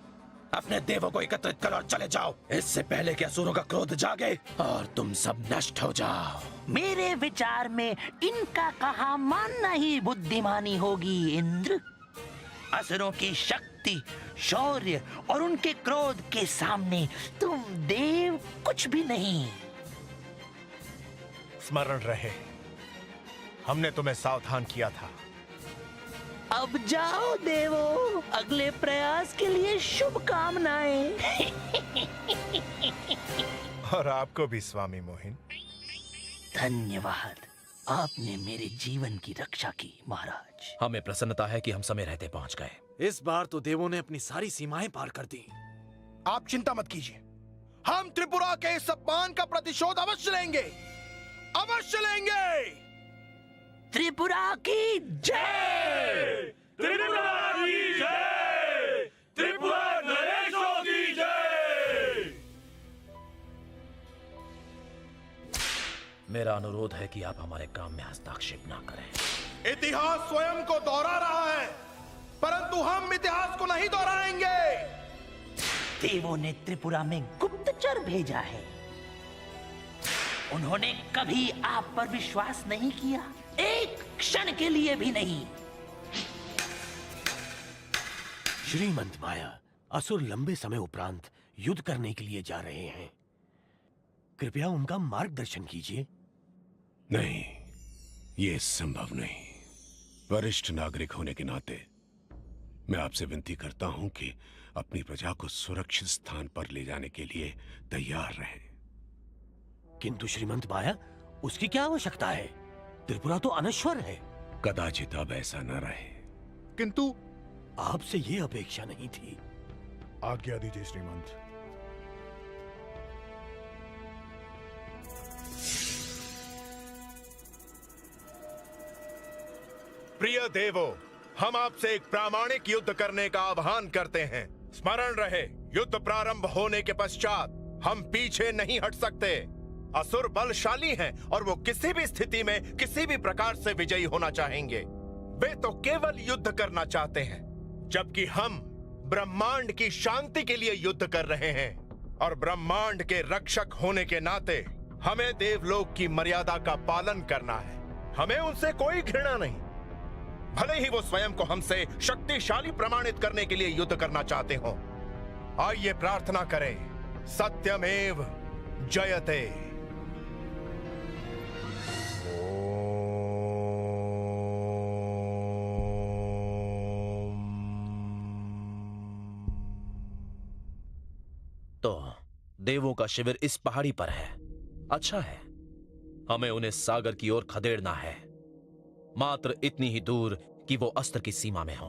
Speaker 7: अपने देवों को एकत्रित करो और चले जाओ, इससे पहले कि असुरों का क्रोध जागे और तुम सब नष्ट हो जाओ।
Speaker 2: मेरे विचार में इनका कहा मानना ही बुद्धिमानी होगी इंद्र। असुरों की शक्ति, शौर्य और उनके क्रोध के सामने तुम देव कुछ भी नहीं।
Speaker 10: स्मरण रहे, हमने तुम्हें सावधान किया था।
Speaker 2: अब जाओ देवो, अगले प्रयास के लिए शुभकामनाएं।
Speaker 10: और आपको भी स्वामी मोहिन।
Speaker 2: धन्यवाद, आपने मेरे जीवन की रक्षा की महाराज।
Speaker 7: हमें प्रसन्नता है कि हम समय रहते पहुंच गए।
Speaker 8: इस बार तो देवों ने अपनी सारी सीमाएं पार कर दी।
Speaker 4: आप चिंता मत कीजिए, हम त्रिपुरा के इस अपमान का प्रतिशोध अवश्य लेंगे, अवश्य लेंगे।
Speaker 2: त्रिपुरा की जय!
Speaker 16: त्रिपुरा की जय! त्रिपुरा नरेशों की जय!
Speaker 7: मेरा अनुरोध है कि आप हमारे काम में हस्तक्षेप ना करें।
Speaker 4: इतिहास स्वयं को दोहरा रहा है, परंतु हम इतिहास को नहीं दोहराएंगे।
Speaker 2: देवों ने त्रिपुरा में गुप्तचर भेजा है। उन्होंने कभी आप पर विश्वास नहीं किया, एक क्षण के लिए भी नहीं।
Speaker 13: श्रीमंत माया, असुर लंबे समय उपरांत युद्ध करने के लिए जा रहे हैं। कृपया उनका मार्गदर्शन कीजिए।
Speaker 1: नहीं, ये संभव नहीं। वरिष्ठ नागरिक होने के नाते मैं आपसे विनती करता हूं कि अपनी प्रजा को सुरक्षित स्थान पर ले जाने के लिए तैयार रहें।
Speaker 13: किंतु श्रीमंत माया, उसकी क्या आवश्यकता है? त्रिपुरा तो अनश्वर है।
Speaker 1: कदाचित अब ऐसा न रहे।
Speaker 13: किंतु आपसे ये अपेक्षा नहीं थी।
Speaker 10: आज्ञा दीजिए श्रीमंत। प्रिय देवो, हम आपसे एक प्रामाणिक युद्ध करने का आह्वान करते हैं। स्मरण रहे, युद्ध प्रारंभ होने के पश्चात हम पीछे नहीं हट सकते। असुर बलशाली हैं और वो किसी भी स्थिति में किसी भी प्रकार से विजयी होना चाहेंगे। वे तो केवल युद्ध करना चाहते हैं, जबकि हम ब्रह्मांड की शांति के लिए युद्ध कर रहे हैं। और ब्रह्मांड के रक्षक होने के नाते हमें देवलोक की मर्यादा का पालन करना है। हमें उनसे कोई घृणा नहीं, भले ही वो स्वयं को हमसे शक्तिशाली प्रमाणित करने के लिए युद्ध करना चाहते हो। आइए प्रार्थना करें, सत्यमेव जयते।
Speaker 7: तो देवों का शिविर इस पहाड़ी पर है। अच्छा है, हमें उन्हें सागर की ओर खदेड़ना है, मात्र इतनी ही दूर कि वो अस्त्र की सीमा में हो।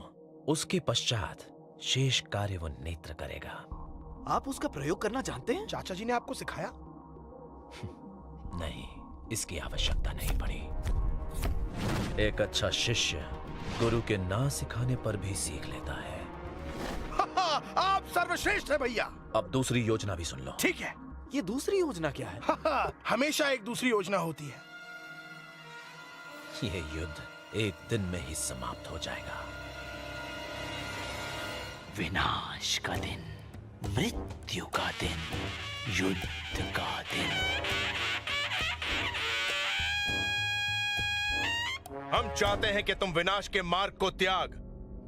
Speaker 7: उसके पश्चात शेष कार्य वो नेत्र करेगा।
Speaker 8: आप उसका प्रयोग करना जानते हैं?
Speaker 4: चाचा जी ने आपको सिखाया?
Speaker 7: नहीं, इसकी आवश्यकता नहीं पड़ी। एक अच्छा शिष्य गुरु के ना सिखाने पर भी सीख लेता है।
Speaker 4: आप सर्वश्रेष्ठ हैं भैया।
Speaker 7: अब दूसरी योजना भी सुन लो।
Speaker 4: ठीक है।
Speaker 8: ये दूसरी योजना क्या है?
Speaker 4: हमेशा एक दूसरी योजना होती है।
Speaker 7: ये युद्ध एक दिन में ही समाप्त हो जाएगा।
Speaker 2: विनाश का दिन, मृत्यु का दिन, युद्ध का दिन।
Speaker 10: हम चाहते हैं कि तुम विनाश के मार्ग को त्याग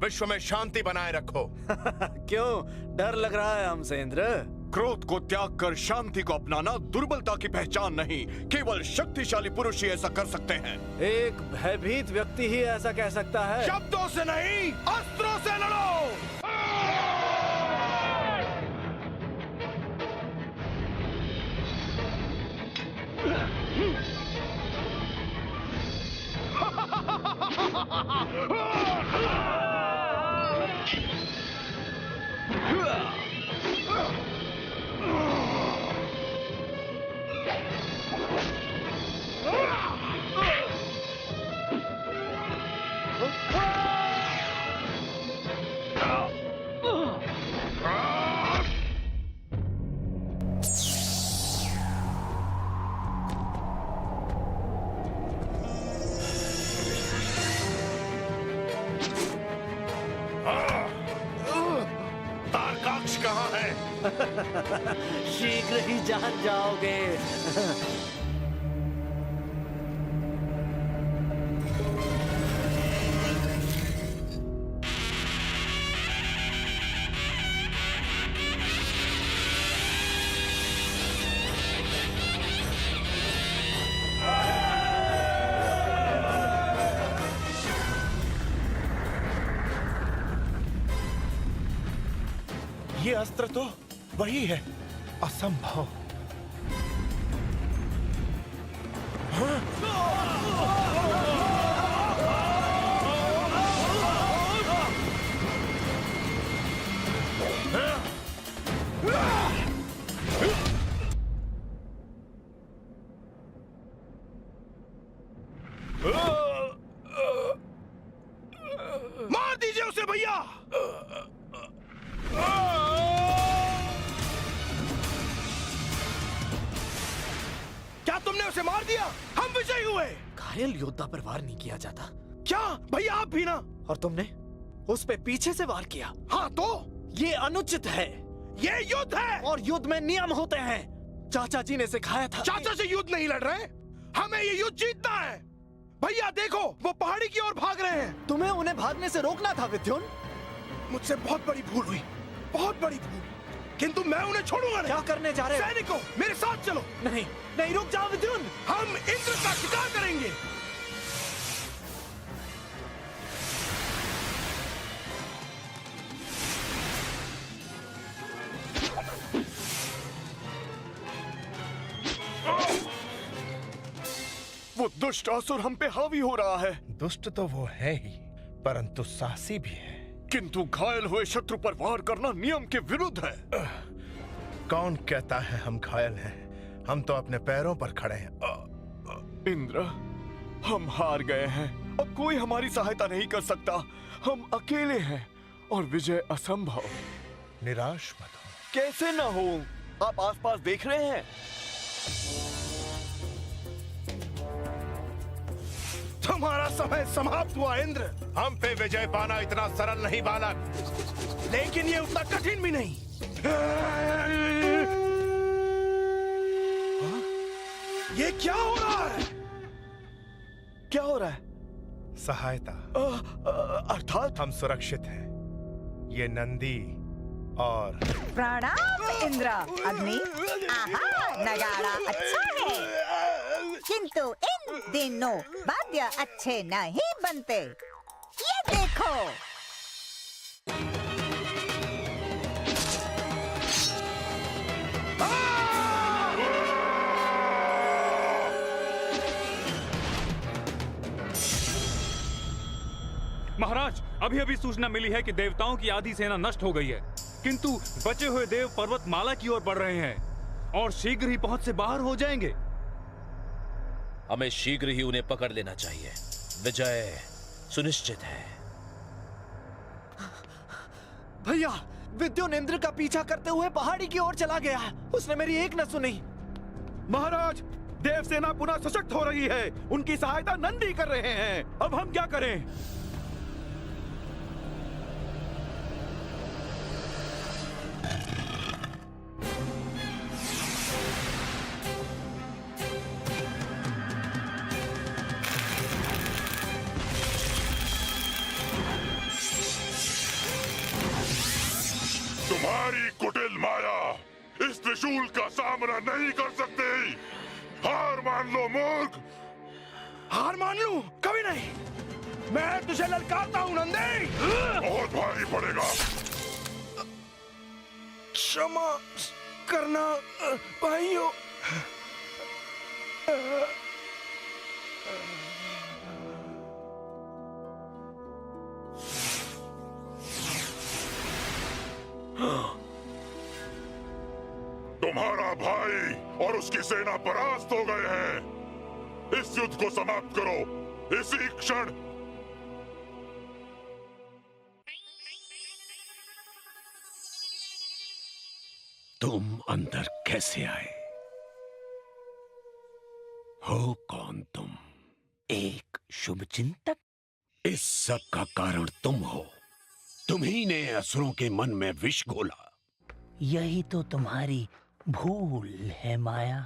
Speaker 10: विश्व में शांति बनाए रखो।
Speaker 8: क्यों डर लग रहा है हमसे इंद्र?
Speaker 12: क्रोध को त्याग कर शांति को अपनाना दुर्बलता की पहचान नहीं, केवल शक्तिशाली पुरुष ही ऐसा कर सकते हैं।
Speaker 8: एक भयभीत व्यक्ति ही ऐसा कह सकता है।
Speaker 4: शब्दों से नहीं, अस्त्रों से लड़ो।
Speaker 10: तारकाक्ष कहाँ है?
Speaker 8: शीघ्र ही जान जाओगे।
Speaker 10: ये अस्त्र तो वही है। असंभव।
Speaker 4: मार दीजिए उसे भैया। क्या तुमने उसे मार दिया? हम विजयी हुए।
Speaker 8: घायल योद्धा पर वार नहीं किया जाता।
Speaker 4: क्या भैया आप भी ना?
Speaker 8: और तुमने उस पे पीछे से वार किया।
Speaker 4: हाँ तो
Speaker 8: ये अनुचित है।
Speaker 4: ये युद्ध है
Speaker 8: और युद्ध में नियम होते हैं। चाचा जी ने सिखाया था।
Speaker 4: चाचा से युद्ध नहीं लड़ रहे, हमें ये युद्ध जीतना है। भैया देखो, वो पहाड़ी की ओर भाग रहे हैं।
Speaker 8: तुम्हें उन्हें भागने से रोकना था विद्युन।
Speaker 4: मुझसे बहुत बड़ी भूल हुई, बहुत बड़ी भूल, किंतु मैं उन्हें छोड़ूंगा नहीं।
Speaker 8: क्या करने जा रहे हो?
Speaker 4: सैनिकों, मेरे साथ चलो।
Speaker 8: नहीं नहीं, रुक जाओ विद्युन।
Speaker 4: हम इंद्र का शिकार करेंगे।
Speaker 12: वो दुष्ट असुर हम पे हावी हो रहा है।
Speaker 10: दुष्ट तो वो है ही, परंतु साहसी भी है।
Speaker 12: किंतु घायल हुए शत्रु पर वार करना नियम के विरुद्ध है।
Speaker 10: कौन कहता है हम घायल हैं? हम तो अपने पैरों पर खड़े हैं।
Speaker 12: इंद्र, हम हार गए हैं। अब कोई हमारी सहायता नहीं कर सकता। हम अकेले हैं और विजय असंभव।
Speaker 10: निराश मत हो।
Speaker 12: कैसे ना हो? आप आसपास देख रहे हैं।
Speaker 4: तुम्हारा समय समाप्त हुआ इंद्र।
Speaker 10: हम पे विजय पाना इतना सरल नहीं बालक,
Speaker 4: लेकिन ये उतना कठिन भी नहीं। ये क्या हो रहा है?
Speaker 12: क्या हो रहा है?
Speaker 10: सहायता।
Speaker 12: अर्थात
Speaker 10: हम सुरक्षित हैं। ये नंदी और
Speaker 17: प्रणाम इंद्र। अग्नि, आहा, नगाड़ा अच्छा है, किंतु इन दिनों वाद्य अच्छे नहीं बनते। ये देखो।
Speaker 9: महाराज, अभी अभी सूचना मिली है कि देवताओं की आधी सेना नष्ट हो गई है।
Speaker 15: किंतु बचे हुए देव पर्वतमाला की ओर बढ़ रहे हैं और शीघ्र ही पहुंच से बाहर हो जाएंगे।
Speaker 7: हमें शीघ्र ही उन्हें पकड़ लेना चाहिए। विजय सुनिश्चित है।
Speaker 8: भैया, विद्युन इंद्र का पीछा करते हुए पहाड़ी की ओर चला गया। उसने मेरी एक न सुनी।
Speaker 15: महाराज, देवसेना पुनः सशक्त हो रही है। उनकी सहायता नंदी कर रहे हैं। अब हम क्या करें?
Speaker 19: तुम्हारी कुटिल माया इस त्रिशूल का सामना नहीं कर सकती। हार मान लो मूर्ख।
Speaker 4: हार मान लूं? कभी नहीं। मैं तुझे ललकारता हूं नंदी।
Speaker 19: बहुत भारी पड़ेगा।
Speaker 4: क्षमा करना भाइयों।
Speaker 19: तुम्हारा भाई और उसकी सेना परास्त हो गए हैं। इस युद्ध को समाप्त करो इसी क्षण।
Speaker 1: तुम अंदर कैसे आए? हो कौन तुम?
Speaker 2: एक शुभ चिंतक।
Speaker 1: इस सब का कारण तुम हो। तुम्ही ने असुरों के मन में विष घोला।
Speaker 2: यही तो तुम्हारी भूल है माया।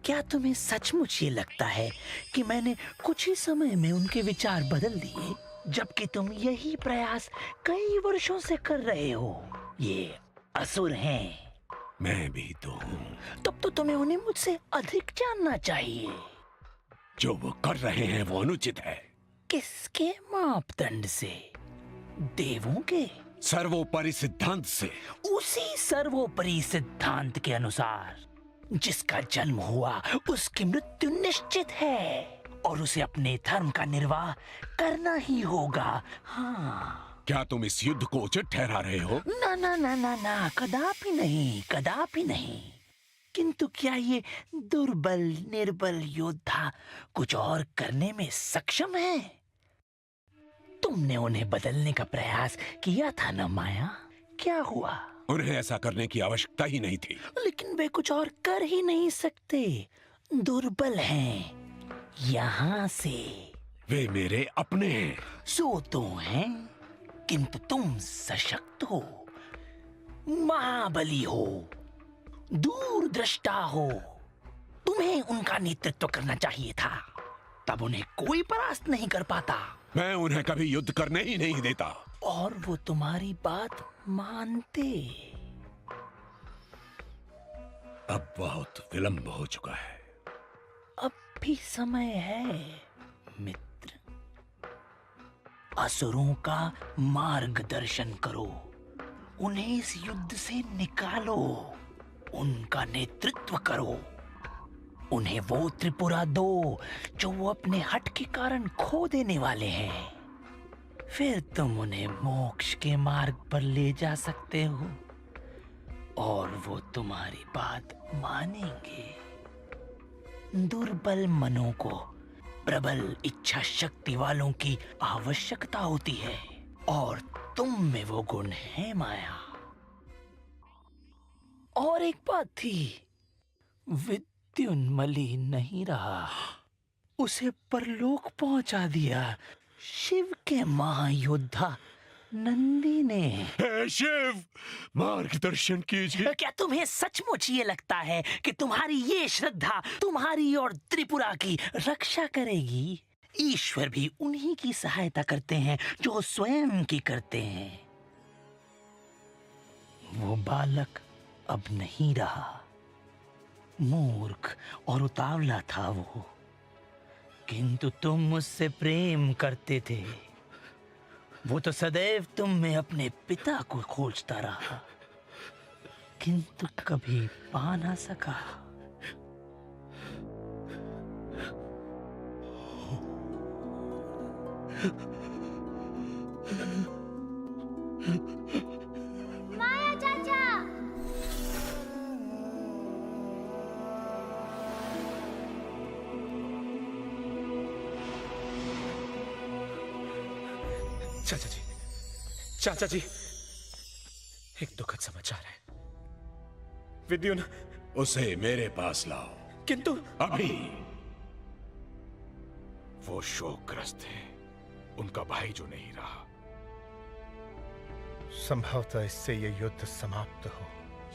Speaker 2: क्या तुम्हें सचमुच ये लगता है कि मैंने कुछ ही समय में उनके विचार बदल दिए, जबकि तुम यही प्रयास कई वर्षों से कर रहे हो? ये असुर हैं।
Speaker 1: मैं भी तो हूँ।
Speaker 2: तब तो तुम्हें उन्हें मुझसे अधिक जानना चाहिए।
Speaker 1: जो वो कर रहे हैं वो अनुचित है।
Speaker 2: किसके मापदंड से? देवों के?
Speaker 1: सर्वोपरि सिद्धांत से।
Speaker 2: उसी सर्वोपरि सिद्धांत के अनुसार जिसका जन्म हुआ उसकी मृत्यु निश्चित है और उसे अपने धर्म का निर्वाह करना ही होगा। हाँ।
Speaker 1: क्या तुम इस युद्ध को उचित ठहरा रहे हो?
Speaker 2: ना ना ना ना ना, कदापि नहीं, कदापि नहीं। किंतु क्या ये दुर्बल निर्बल योद्धा कुछ और करने में सक्षम है? तुमने उन्हें बदलने का प्रयास किया था ना माया? क्या हुआ?
Speaker 1: उन्हें ऐसा करने की आवश्यकता ही नहीं थी।
Speaker 2: लेकिन वे कुछ और कर ही नहीं सकते। दुर्बल हैं। यहाँ से
Speaker 1: वे मेरे अपने हैं।
Speaker 2: सो तो हैं, किंतु तुम सशक्त हो, महाबली हो, दूरदृष्टा हो। तुम्हें उनका नेतृत्व करना चाहिए था, तब उन्हें कोई परास्त नहीं कर पाता।
Speaker 1: मैं उन्हें कभी युद्ध करने ही नहीं देता।
Speaker 2: और वो तुम्हारी बात मानते।
Speaker 1: अब बहुत विलंब हो चुका है।
Speaker 2: अब भी समय है मित्र। असुरों का मार्गदर्शन करो, उन्हें इस युद्ध से निकालो, उनका नेतृत्व करो। उन्हें वो त्रिपुरा दो जो वो अपने हट के कारण खो देने वाले हैं। फिर तुम उन्हें मोक्ष के मार्ग पर ले जा सकते हो और वो तुम्हारी बात मानेंगे। दुर्बल मनों को प्रबल इच्छा शक्ति वालों की आवश्यकता होती है और तुम में वो गुण है माया। और एक बात थी, विद्युन्मली नहीं रहा, उसे परलोक पहुंचा दिया शिव के महायोद्धा नंदी ने।
Speaker 1: हे शिव, मार्गदर्शन कीजिए।
Speaker 2: क्या तुम्हें सचमुच ये लगता है कि तुम्हारी ये श्रद्धा तुम्हारी और त्रिपुरा की रक्षा करेगी? ईश्वर भी उन्हीं की सहायता करते हैं जो स्वयं की करते हैं। वो बालक अब नहीं रहा। मूर्ख और उतावला था वो, किंतु तुम मुझसे प्रेम करते थे। वो तो सदैव तुम में अपने पिता को खोजता रहा, किंतु कभी पा ना सका।
Speaker 20: माँ!
Speaker 3: चाचा जी, एक दुखद समाचार है। विद्युन
Speaker 1: उसे मेरे पास लाओ।
Speaker 3: किंतु
Speaker 1: अभी।
Speaker 12: वो शोकग्रस्त है, उनका भाई जो नहीं रहा।
Speaker 10: संभवतः इससे ये युद्ध समाप्त हो।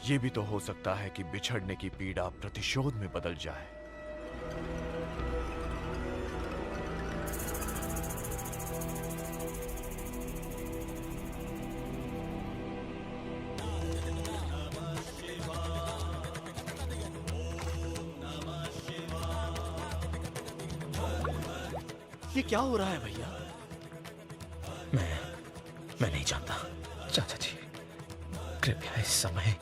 Speaker 12: ये भी तो हो सकता है कि बिछड़ने की पीड़ा प्रतिशोध में बदल जाए।
Speaker 8: ये क्या हो रहा है भैया?
Speaker 7: मैं नहीं जानता। चाचा जी, कृपया इस समय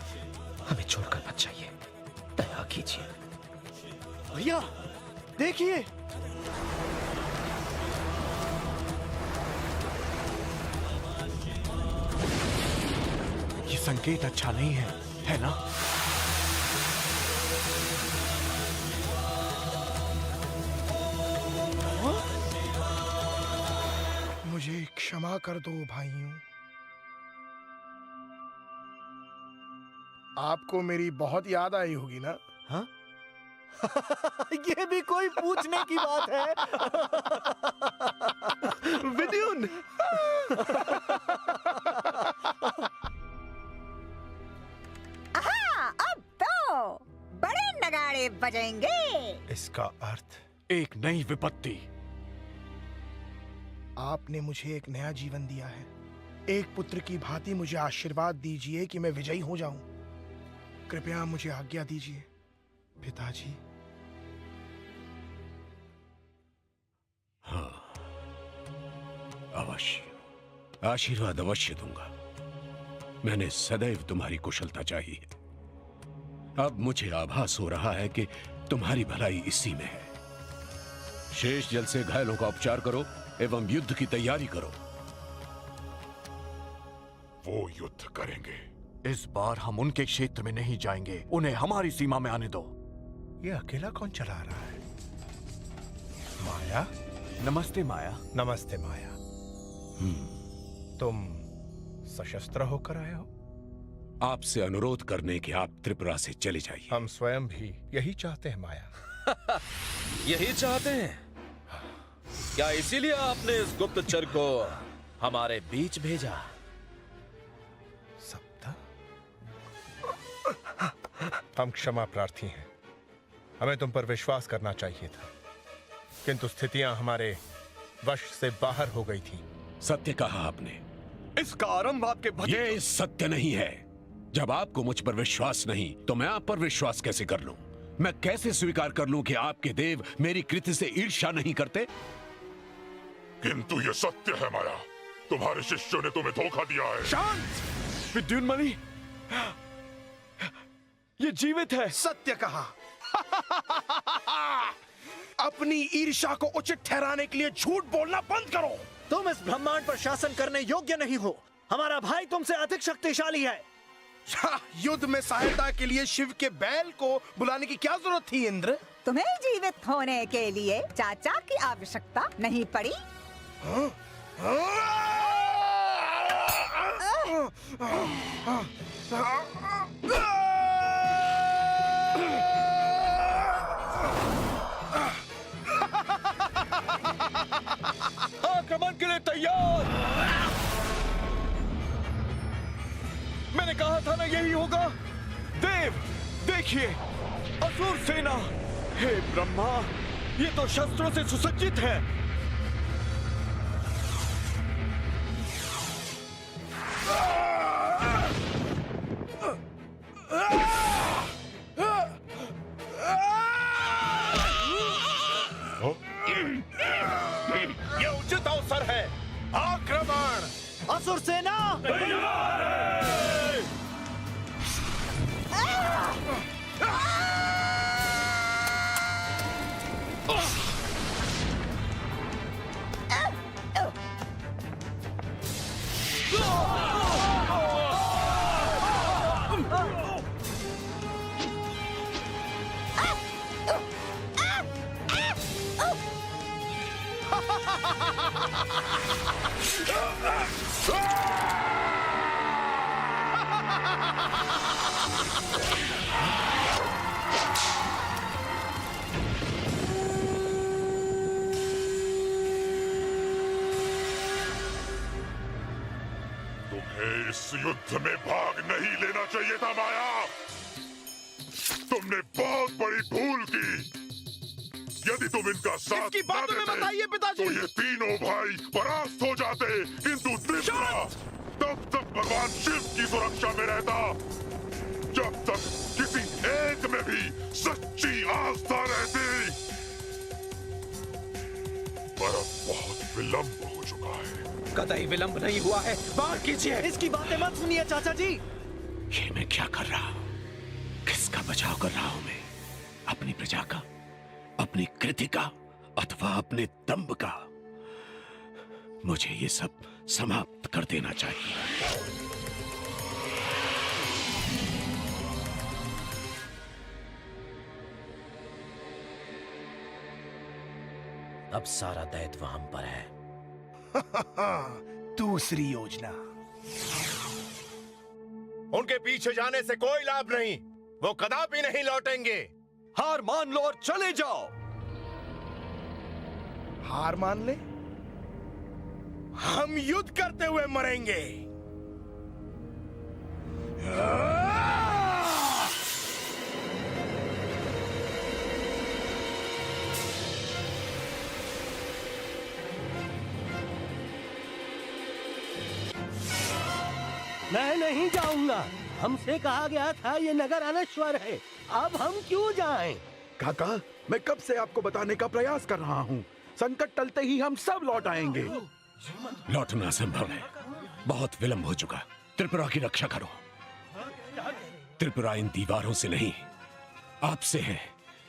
Speaker 7: हमें छोड़कर मत जाइए। दया कीजिए।
Speaker 8: भैया देखिए,
Speaker 15: ये संकेत अच्छा नहीं है, है ना?
Speaker 4: मुझे क्षमा कर दो भाइयों। आपको मेरी बहुत याद आई होगी ना?
Speaker 8: हाँ? ये भी कोई पूछने की बात है?
Speaker 4: विद्युन!
Speaker 17: आहा, अब तो बड़े नगाड़े बजेंगे।
Speaker 10: इसका अर्थ
Speaker 12: एक नई विपत्ति।
Speaker 4: आपने मुझे एक नया जीवन दिया है। एक पुत्र की भांति मुझे आशीर्वाद दीजिए कि मैं विजयी हो जाऊं। कृपया मुझे आज्ञा दीजिए पिताजी।
Speaker 1: हाँ, अवश्य आशीर्वाद अवश्य दूंगा। मैंने सदैव तुम्हारी कुशलता चाहिए। अब मुझे आभास हो रहा है कि तुम्हारी भलाई इसी में है। शेष जल से घायलों का उपचार करो एवं युद्ध की तैयारी करो।
Speaker 12: वो युद्ध करेंगे। इस बार हम उनके क्षेत्र में नहीं जाएंगे। उन्हें हमारी सीमा में आने दो।
Speaker 10: ये अकेला कौन चला रहा है? माया?
Speaker 12: नमस्ते माया।
Speaker 10: नमस्ते माया। तुम सशस्त्र होकर आए हो?
Speaker 1: आपसे अनुरोध करने कि आप त्रिपुरा से चले जाइए।
Speaker 10: हम स्वयं भी यही चाहते हैं माया।
Speaker 7: यही चाहते हैं? क्या इसीलिए आपने इस गुप्तचर को हमारे बीच भेजा?
Speaker 10: हम क्षमा प्रार्थी हैं। हमें तुम पर विश्वास करना चाहिए था, किंतु स्थितियां हमारे वश से बाहर हो गई थी।
Speaker 1: सत्य कहा आपने।
Speaker 12: इसका आरंभ आपके
Speaker 1: ये सत्य नहीं है। जब आपको मुझ पर विश्वास नहीं तो मैं आप पर विश्वास कैसे कर लूं? मैं कैसे स्वीकार कर लूं कि आपके देव मेरी कृति से ईर्ष्या नहीं करते?
Speaker 19: किंतु ये सत्य है माया। तुम्हारे शिष्यों ने तुम्हें धोखा दिया है।
Speaker 12: शांत! विद्युन्मणि, ये जीवित है।
Speaker 4: सत्य कहा। अपनी ईर्ष्या को उचित ठहराने के लिए झूठ बोलना बंद करो।
Speaker 8: तुम इस ब्रह्मांड पर शासन करने योग्य नहीं हो। हमारा भाई तुमसे अधिक शक्तिशाली है।
Speaker 4: युद्ध में सहायता के लिए शिव के बैल को बुलाने की क्या जरूरत थी इंद्र?
Speaker 17: तुम्हें जीवित होने के लिए चाचा की आवश्यकता नहीं पड़ी।
Speaker 12: आक्रमण के लिए तैयार। मैंने कहा था ना यही होगा। देव देखिए, असुर सेना। हे ब्रह्मा, ये तो शस्त्रों से सुसज्जित है।
Speaker 10: ये उचित अवसर है। आक्रमण!
Speaker 8: असुर सेना
Speaker 19: तुम्हें इस युद्ध में भाग नहीं लेना चाहिए था माया। तुमने बहुत बड़ी भूल की। यदि तुम इनका साथ
Speaker 4: इसकी बात
Speaker 19: न
Speaker 4: में
Speaker 19: देते,
Speaker 4: बताइए पिताजी।
Speaker 19: तो ये तीनों भाई परास्त हो जाते। किंतु त्रिपुरा तब तक भगवान शिव की सुरक्षा में रहता जब तक किसी एक में भी सच्ची आस्था रहती। पर अब बहुत विलंब हो चुका है।
Speaker 12: कतई विलंब नहीं हुआ है। बाहर कीजिए।
Speaker 13: इसकी बातें मत सुनिए चाचा जी।
Speaker 1: ये मैं क्या कर रहा हूं? किसका बचाव कर रहा हूं मैं? अपनी प्रजा का, अपनी कृति का, अथवा अपने दंभ का? मुझे ये सब समाप्त कर देना चाहिए।
Speaker 7: अब सारा दायित्व हम पर है।
Speaker 4: दूसरी योजना।
Speaker 10: उनके पीछे जाने से कोई लाभ नहीं। वो कदापि नहीं लौटेंगे।
Speaker 12: हार मान लो और चले जाओ।
Speaker 4: हार मान ले? हम युद्ध करते हुए मरेंगे।
Speaker 13: मैं नहीं जाऊंगा। हमसे कहा गया था ये नगर अनश्वर है। अब हम क्यों जाएं?
Speaker 15: काका, मैं कब से आपको बताने का प्रयास कर रहा हूँ। संकट टलते ही हम सब लौट आएंगे।
Speaker 1: लौटना संभव है। बहुत विलंब हो चुका। त्रिपुरा की रक्षा करो। त्रिपुरा इन दीवारों से नहीं, आपसे है।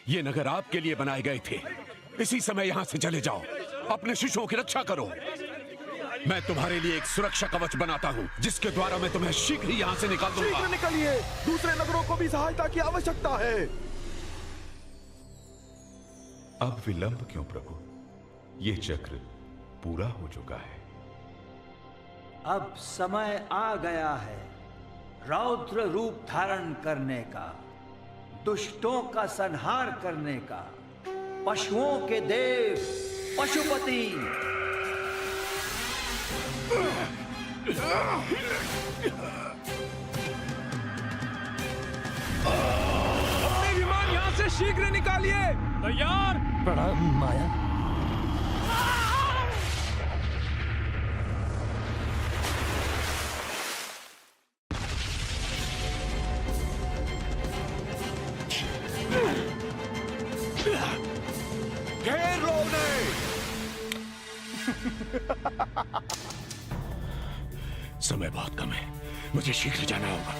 Speaker 1: ये नगर आपके लिए बनाए गए थे। इसी समय यहाँ से चले जाओ। अपने शिशुओं की रक्षा करो। मैं तुम्हारे लिए एक सुरक्षा कवच बनाता हूँ, जिसके द्वारा मैं तुम्हें शीघ्र ही यहाँ से निकाल दूंगा।
Speaker 15: शीघ्र निकलिए। दूसरे नगरों को भी सहायता की आवश्यकता है।
Speaker 14: अब विलंब क्यों प्रभु? ये चक्र पूरा हो चुका है।
Speaker 6: अब समय आ गया है रौद्र रूप धारण करने का, दुष्टों का संहार करने का। पशुओं के देव पशुपति
Speaker 12: अपने विमान यहाँ से शीघ्र निकालिए।
Speaker 16: तैयार।
Speaker 13: प्रणाम माया।
Speaker 12: घेर लो उन्हें।
Speaker 1: समय बहुत कम है। मुझे शीघ्र जाना होगा।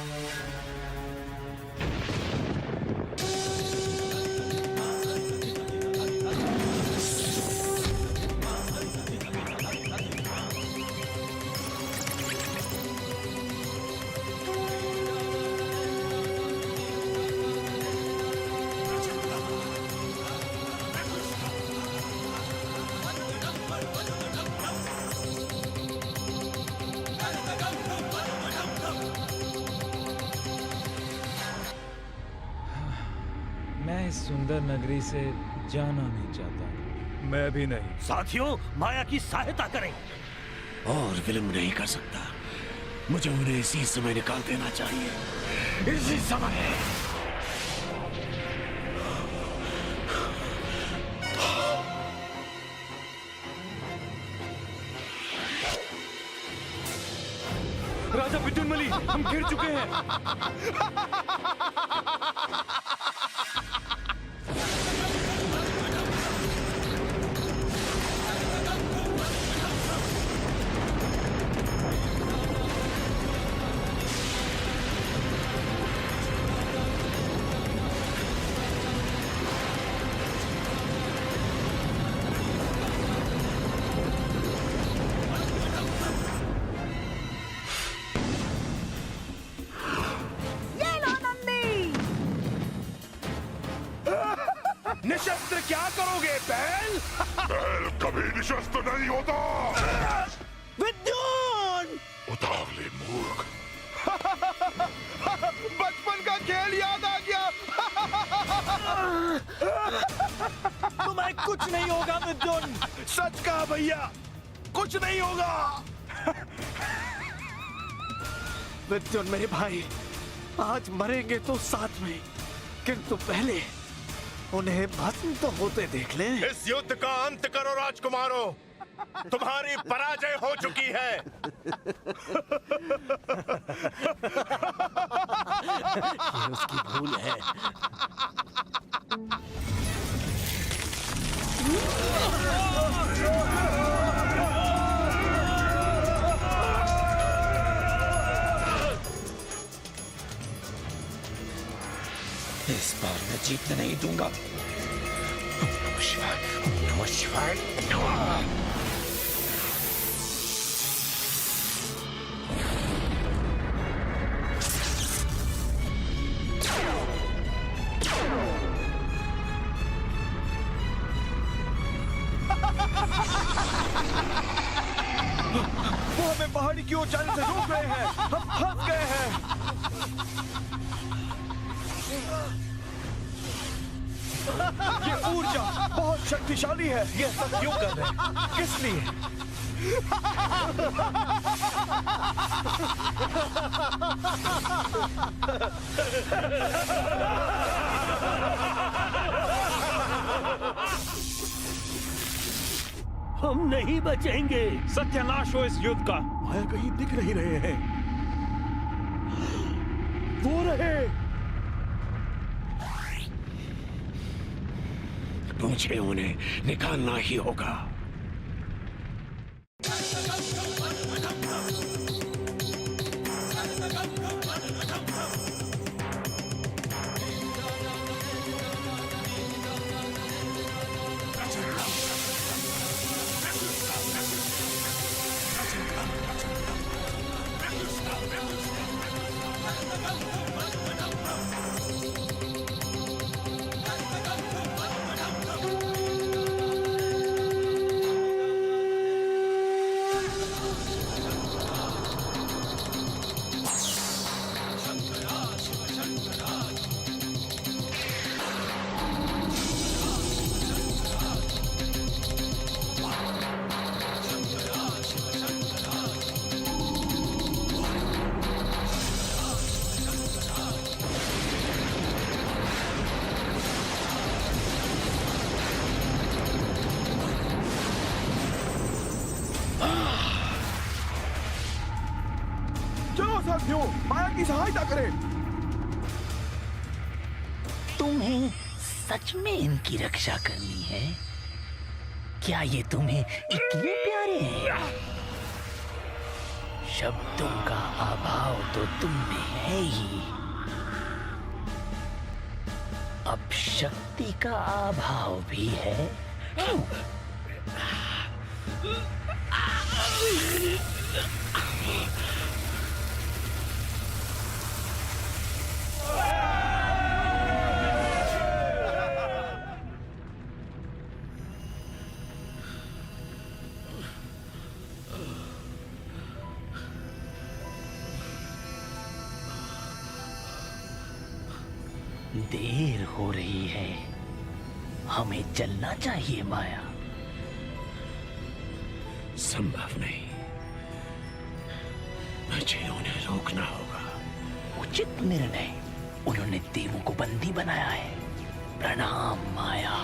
Speaker 9: मैं इस सुंदर नगरी से जाना नहीं चाहता।
Speaker 12: मैं भी नहीं।
Speaker 13: साथियों, माया की सहायता करें।
Speaker 1: और विलंब नहीं कर सकता। मुझे उन्हें इसी समय निकाल देना चाहिए। इसी समय।
Speaker 12: राजा विद्युन्मली, हम गिर चुके हैं।
Speaker 4: निशस्त्र क्या करोगे बैल?
Speaker 19: बैल कभी निशस्त्र नहीं होता।
Speaker 11: मूर्ख।
Speaker 15: बचपन का खेल याद आ गया।
Speaker 12: तुम्हें कुछ नहीं होगा मिथुन।
Speaker 4: सच कहा भैया, कुछ नहीं होगा।
Speaker 12: मिथुन मेरे भाई, आज मरेंगे तो साथ में, किंतु पहले उन्हें भस्म तो होते देख लें।
Speaker 10: इस युद्ध का अंत करो राजकुमारों, तुम्हारी पराजय हो चुकी है।
Speaker 13: ये उसकी भूल है।
Speaker 12: इस बार मैं जीतने नहीं दूंगा। ओम नमः शिवाय, ओम नमः शिवाय। वो हमें पहाड़ी की ओर जाने से रोक रहे हैं। हम फंस गए हैं। ये ऊर्जा बहुत शक्तिशाली है। ये सब क्यों कर रहे हैं? किस लिए?
Speaker 16: हम नहीं बचेंगे।
Speaker 9: सत्यानाश हो इस युद्ध का।
Speaker 11: माया कहीं दिख नहीं रहे हैं। वो रहे।
Speaker 1: मुझे उन्हें निकालना ही होगा।
Speaker 15: साथियों, माया की सहायता करें।
Speaker 2: तुम्हें सच में इनकी रक्षा करनी है? क्या ये तुम्हें इतने प्यारे हैं? शब्दों का अभाव तो तुम में है ही, अब शक्ति का अभाव भी है। देर हो रही है, हमें चलना चाहिए माया।
Speaker 1: संभव नहीं, मुझे उन्हें रोकना होगा।
Speaker 2: उचित निर्णय। उन्होंने देवों को बंदी बनाया है। प्रणाम माया।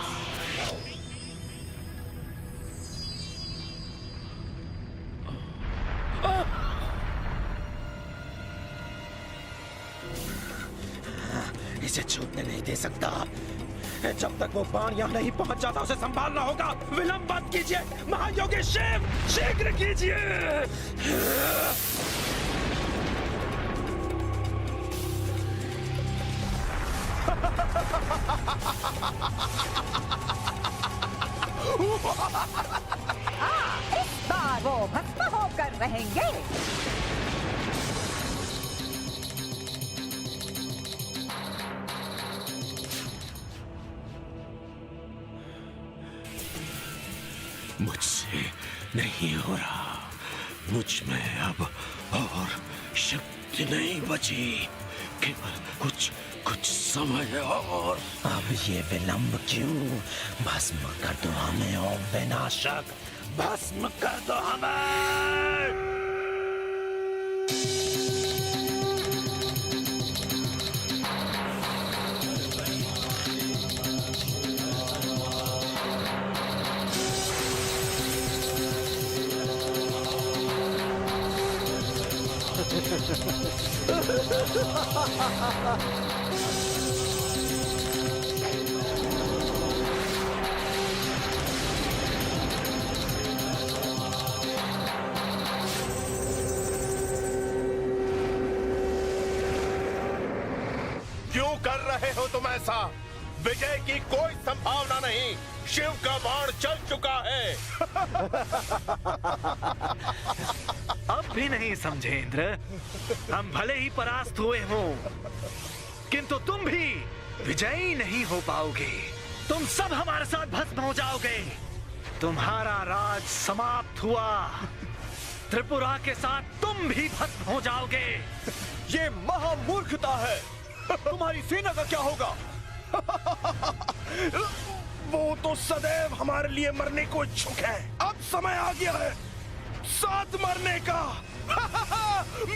Speaker 12: इसे छूटने नहीं दे सकता। जब तक वो बाण यहाँ नहीं पहुंच जाता उसे संभालना होगा। विलंब मत कीजिए महायोगी शिव, शीघ्र कीजिए।
Speaker 17: इस बार वो भस्म होकर रहेंगे।
Speaker 1: मुझसे नहीं हो रहा। मुझ में अब और शक्ति नहीं बची, केवल कुछ समय और।
Speaker 7: अब ये विलंब क्यों? भस्म कर दो हमें ओम विनाशक, भस्म कर दो हमें।
Speaker 4: क्यों कर रहे हो तुम ऐसा? विजय की कोई संभावना नहीं, शिव का बाण चल चुका है।
Speaker 8: अब भी नहीं समझे इंद्र? हम भले ही परास्त हुए हों, किंतु तुम भी विजयी नहीं हो पाओगे। तुम सब हमारे साथ भस्म हो जाओगे। तुम्हारा राज समाप्त हुआ। त्रिपुरा के साथ तुम भी भस्म हो जाओगे।
Speaker 12: ये महामूर्खता है। तुम्हारी सेना का क्या होगा?
Speaker 4: वो तो सदैव हमारे लिए मरने को इच्छुक है। अब समय आ गया है साथ मरने का।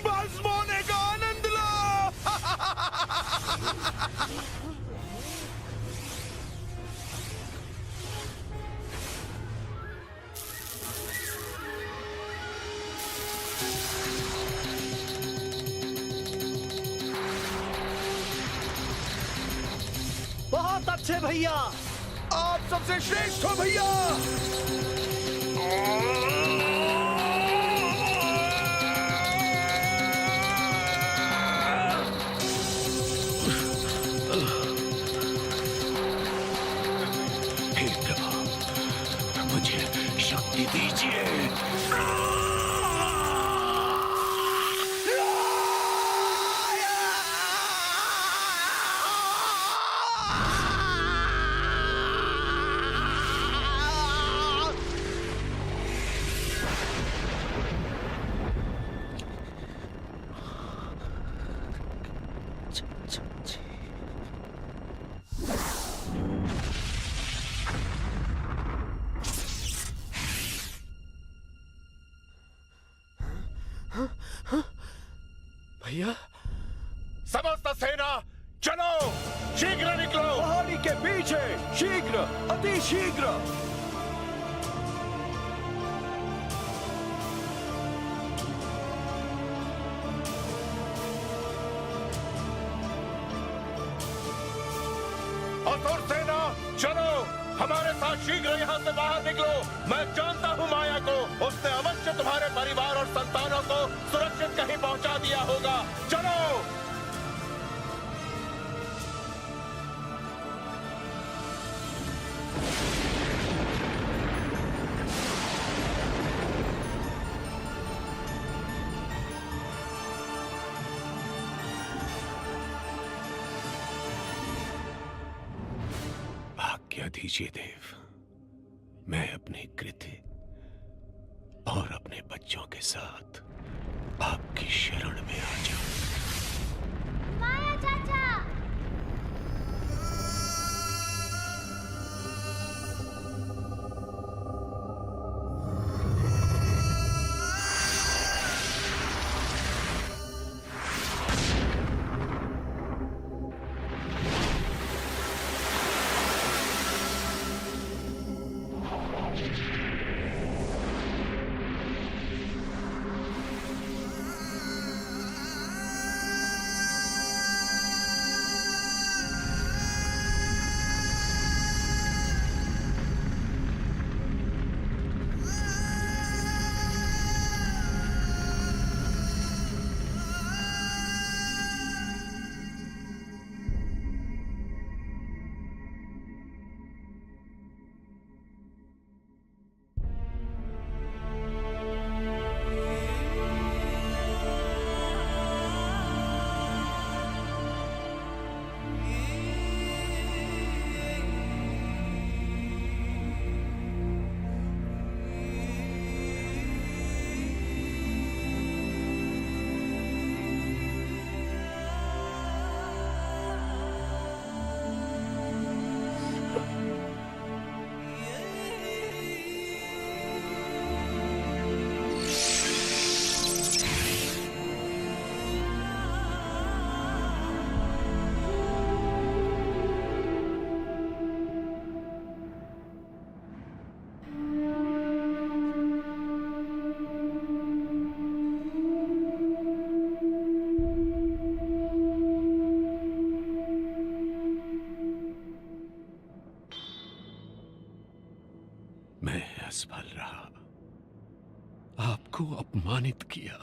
Speaker 4: भस्म होने का आनंद लो।
Speaker 8: बहुत अच्छे भैया,
Speaker 4: आप सबसे श्रेष्ठ हो भैया।
Speaker 1: हे प्रभु, मुझे शक्ति दीजिए।
Speaker 12: भैया,
Speaker 4: समस्त सेना चलो, शीघ्र निकलो।
Speaker 12: पहाड़ी के पीछे, शीघ्र, अति शीघ्र।
Speaker 4: असुर सेना चलो, हमारे साथ शीघ्र यहाँ से बाहर निकलो। मैं जानता हूँ माया को, उसने अवश्य तुम्हारे परिवार और संतानों को सुरक्षित कहीं पहुंचा दिया होगा। चलो।
Speaker 1: आज्ञा दीजिए देव, मैं अपनी कृति और अपने बच्चों के साथ आपकी शरण में आ जाऊं।
Speaker 20: माया चाचा।
Speaker 1: मैं असफल रहा, आपको अपमानित किया।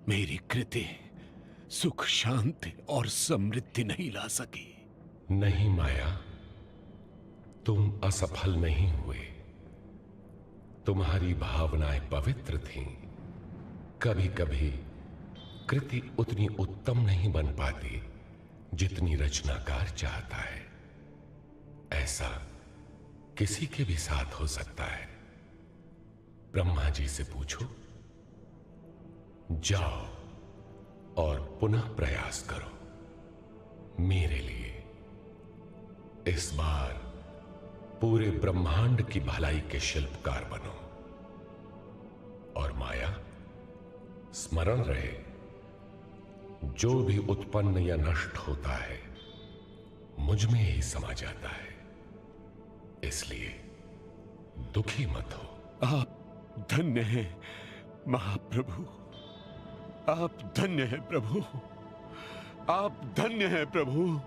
Speaker 1: मेरी कृति सुख, शांति और समृद्धि नहीं ला सकी।
Speaker 21: नहीं माया, तुम असफल नहीं हुए। तुम्हारी भावनाएं पवित्र थीं। कभी कभी कृति उतनी उत्तम नहीं बन पाती जितनी रचनाकार चाहता है। ऐसा किसी के भी साथ हो सकता है। ब्रह्मा जी से पूछो, जाओ और पुनः प्रयास करो मेरे लिए। इस बार पूरे ब्रह्मांड की भलाई के शिल्पकार बनो। और माया, स्मरण रहे, जो भी उत्पन्न या नष्ट होता है मुझ में ही समा जाता है। इसलिए दुखी मत हो।
Speaker 1: आप धन्य हैं महाप्रभु, आप धन्य हैं प्रभु, आप धन्य हैं प्रभु।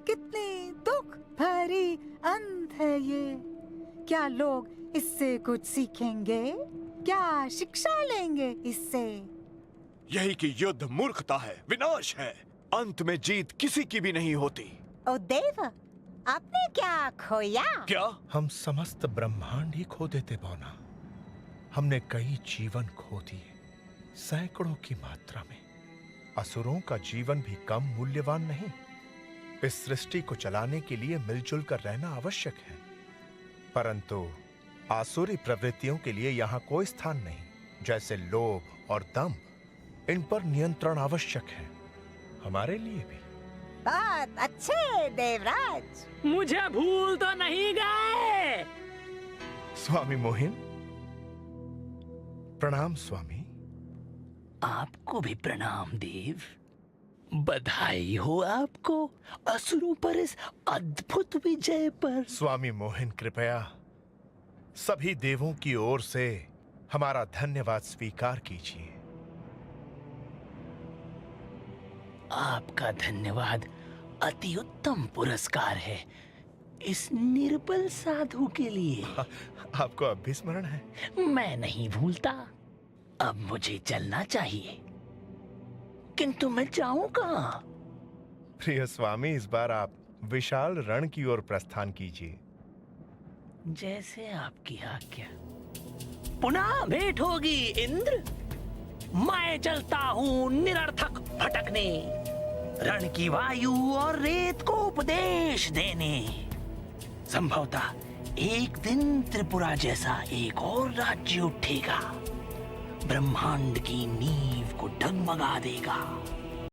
Speaker 17: कितनी दुख भरी अंत है ये। क्या लोग इससे कुछ सीखेंगे? क्या शिक्षा लेंगे इससे?
Speaker 12: यही कि युद्ध मूर्खता है, विनाश है। अंत में जीत किसी की भी नहीं होती।
Speaker 17: ओ देव, आपने क्या खोया?
Speaker 12: क्या?
Speaker 10: हम समस्त ब्रह्मांड ही खो देते बौना। हमने कई जीवन खो दिए, सैकड़ों की मात्रा में। असुरों का जीवन भी कम मूल्यवान नहीं। इस सृष्टि को चलाने के लिए मिलजुल कर रहना आवश्यक है, परंतु आसुरी प्रवृत्तियों के लिए यहाँ कोई स्थान नहीं। जैसे लोभ और दंभ, इन पर नियंत्रण आवश्यक है, हमारे लिए भी।
Speaker 17: बहुत अच्छे देवराज।
Speaker 16: मुझे भूल तो नहीं गए?
Speaker 10: स्वामी मोहिन, प्रणाम स्वामी।
Speaker 2: आपको भी प्रणाम देव। बधाई हो आपको असुरों पर इस अद्भुत विजय पर।
Speaker 10: स्वामी मोहिन, कृपया सभी देवों की ओर से हमारा धन्यवाद स्वीकार कीजिए।
Speaker 2: आपका धन्यवाद अति उत्तम पुरस्कार है इस निर्बल साधु के लिए।
Speaker 10: आपको अब भी स्मरण है?
Speaker 2: मैं नहीं भूलता। अब मुझे चलना चाहिए, किंतु मैं जाऊं कहां?
Speaker 10: प्रिय स्वामी, इस बार आप विशाल रण की ओर प्रस्थान कीजिए।
Speaker 2: जैसे आपकी आज्ञा। पुनः भेंट होगी इंद्र। मैं चलता हूं निरर्थक भटकने, रण की वायु और रेत को उपदेश देने। संभवतः एक दिन त्रिपुरा जैसा एक और राज्य उठेगा, ब्रह्मांड की नींव को डगमगा देगा।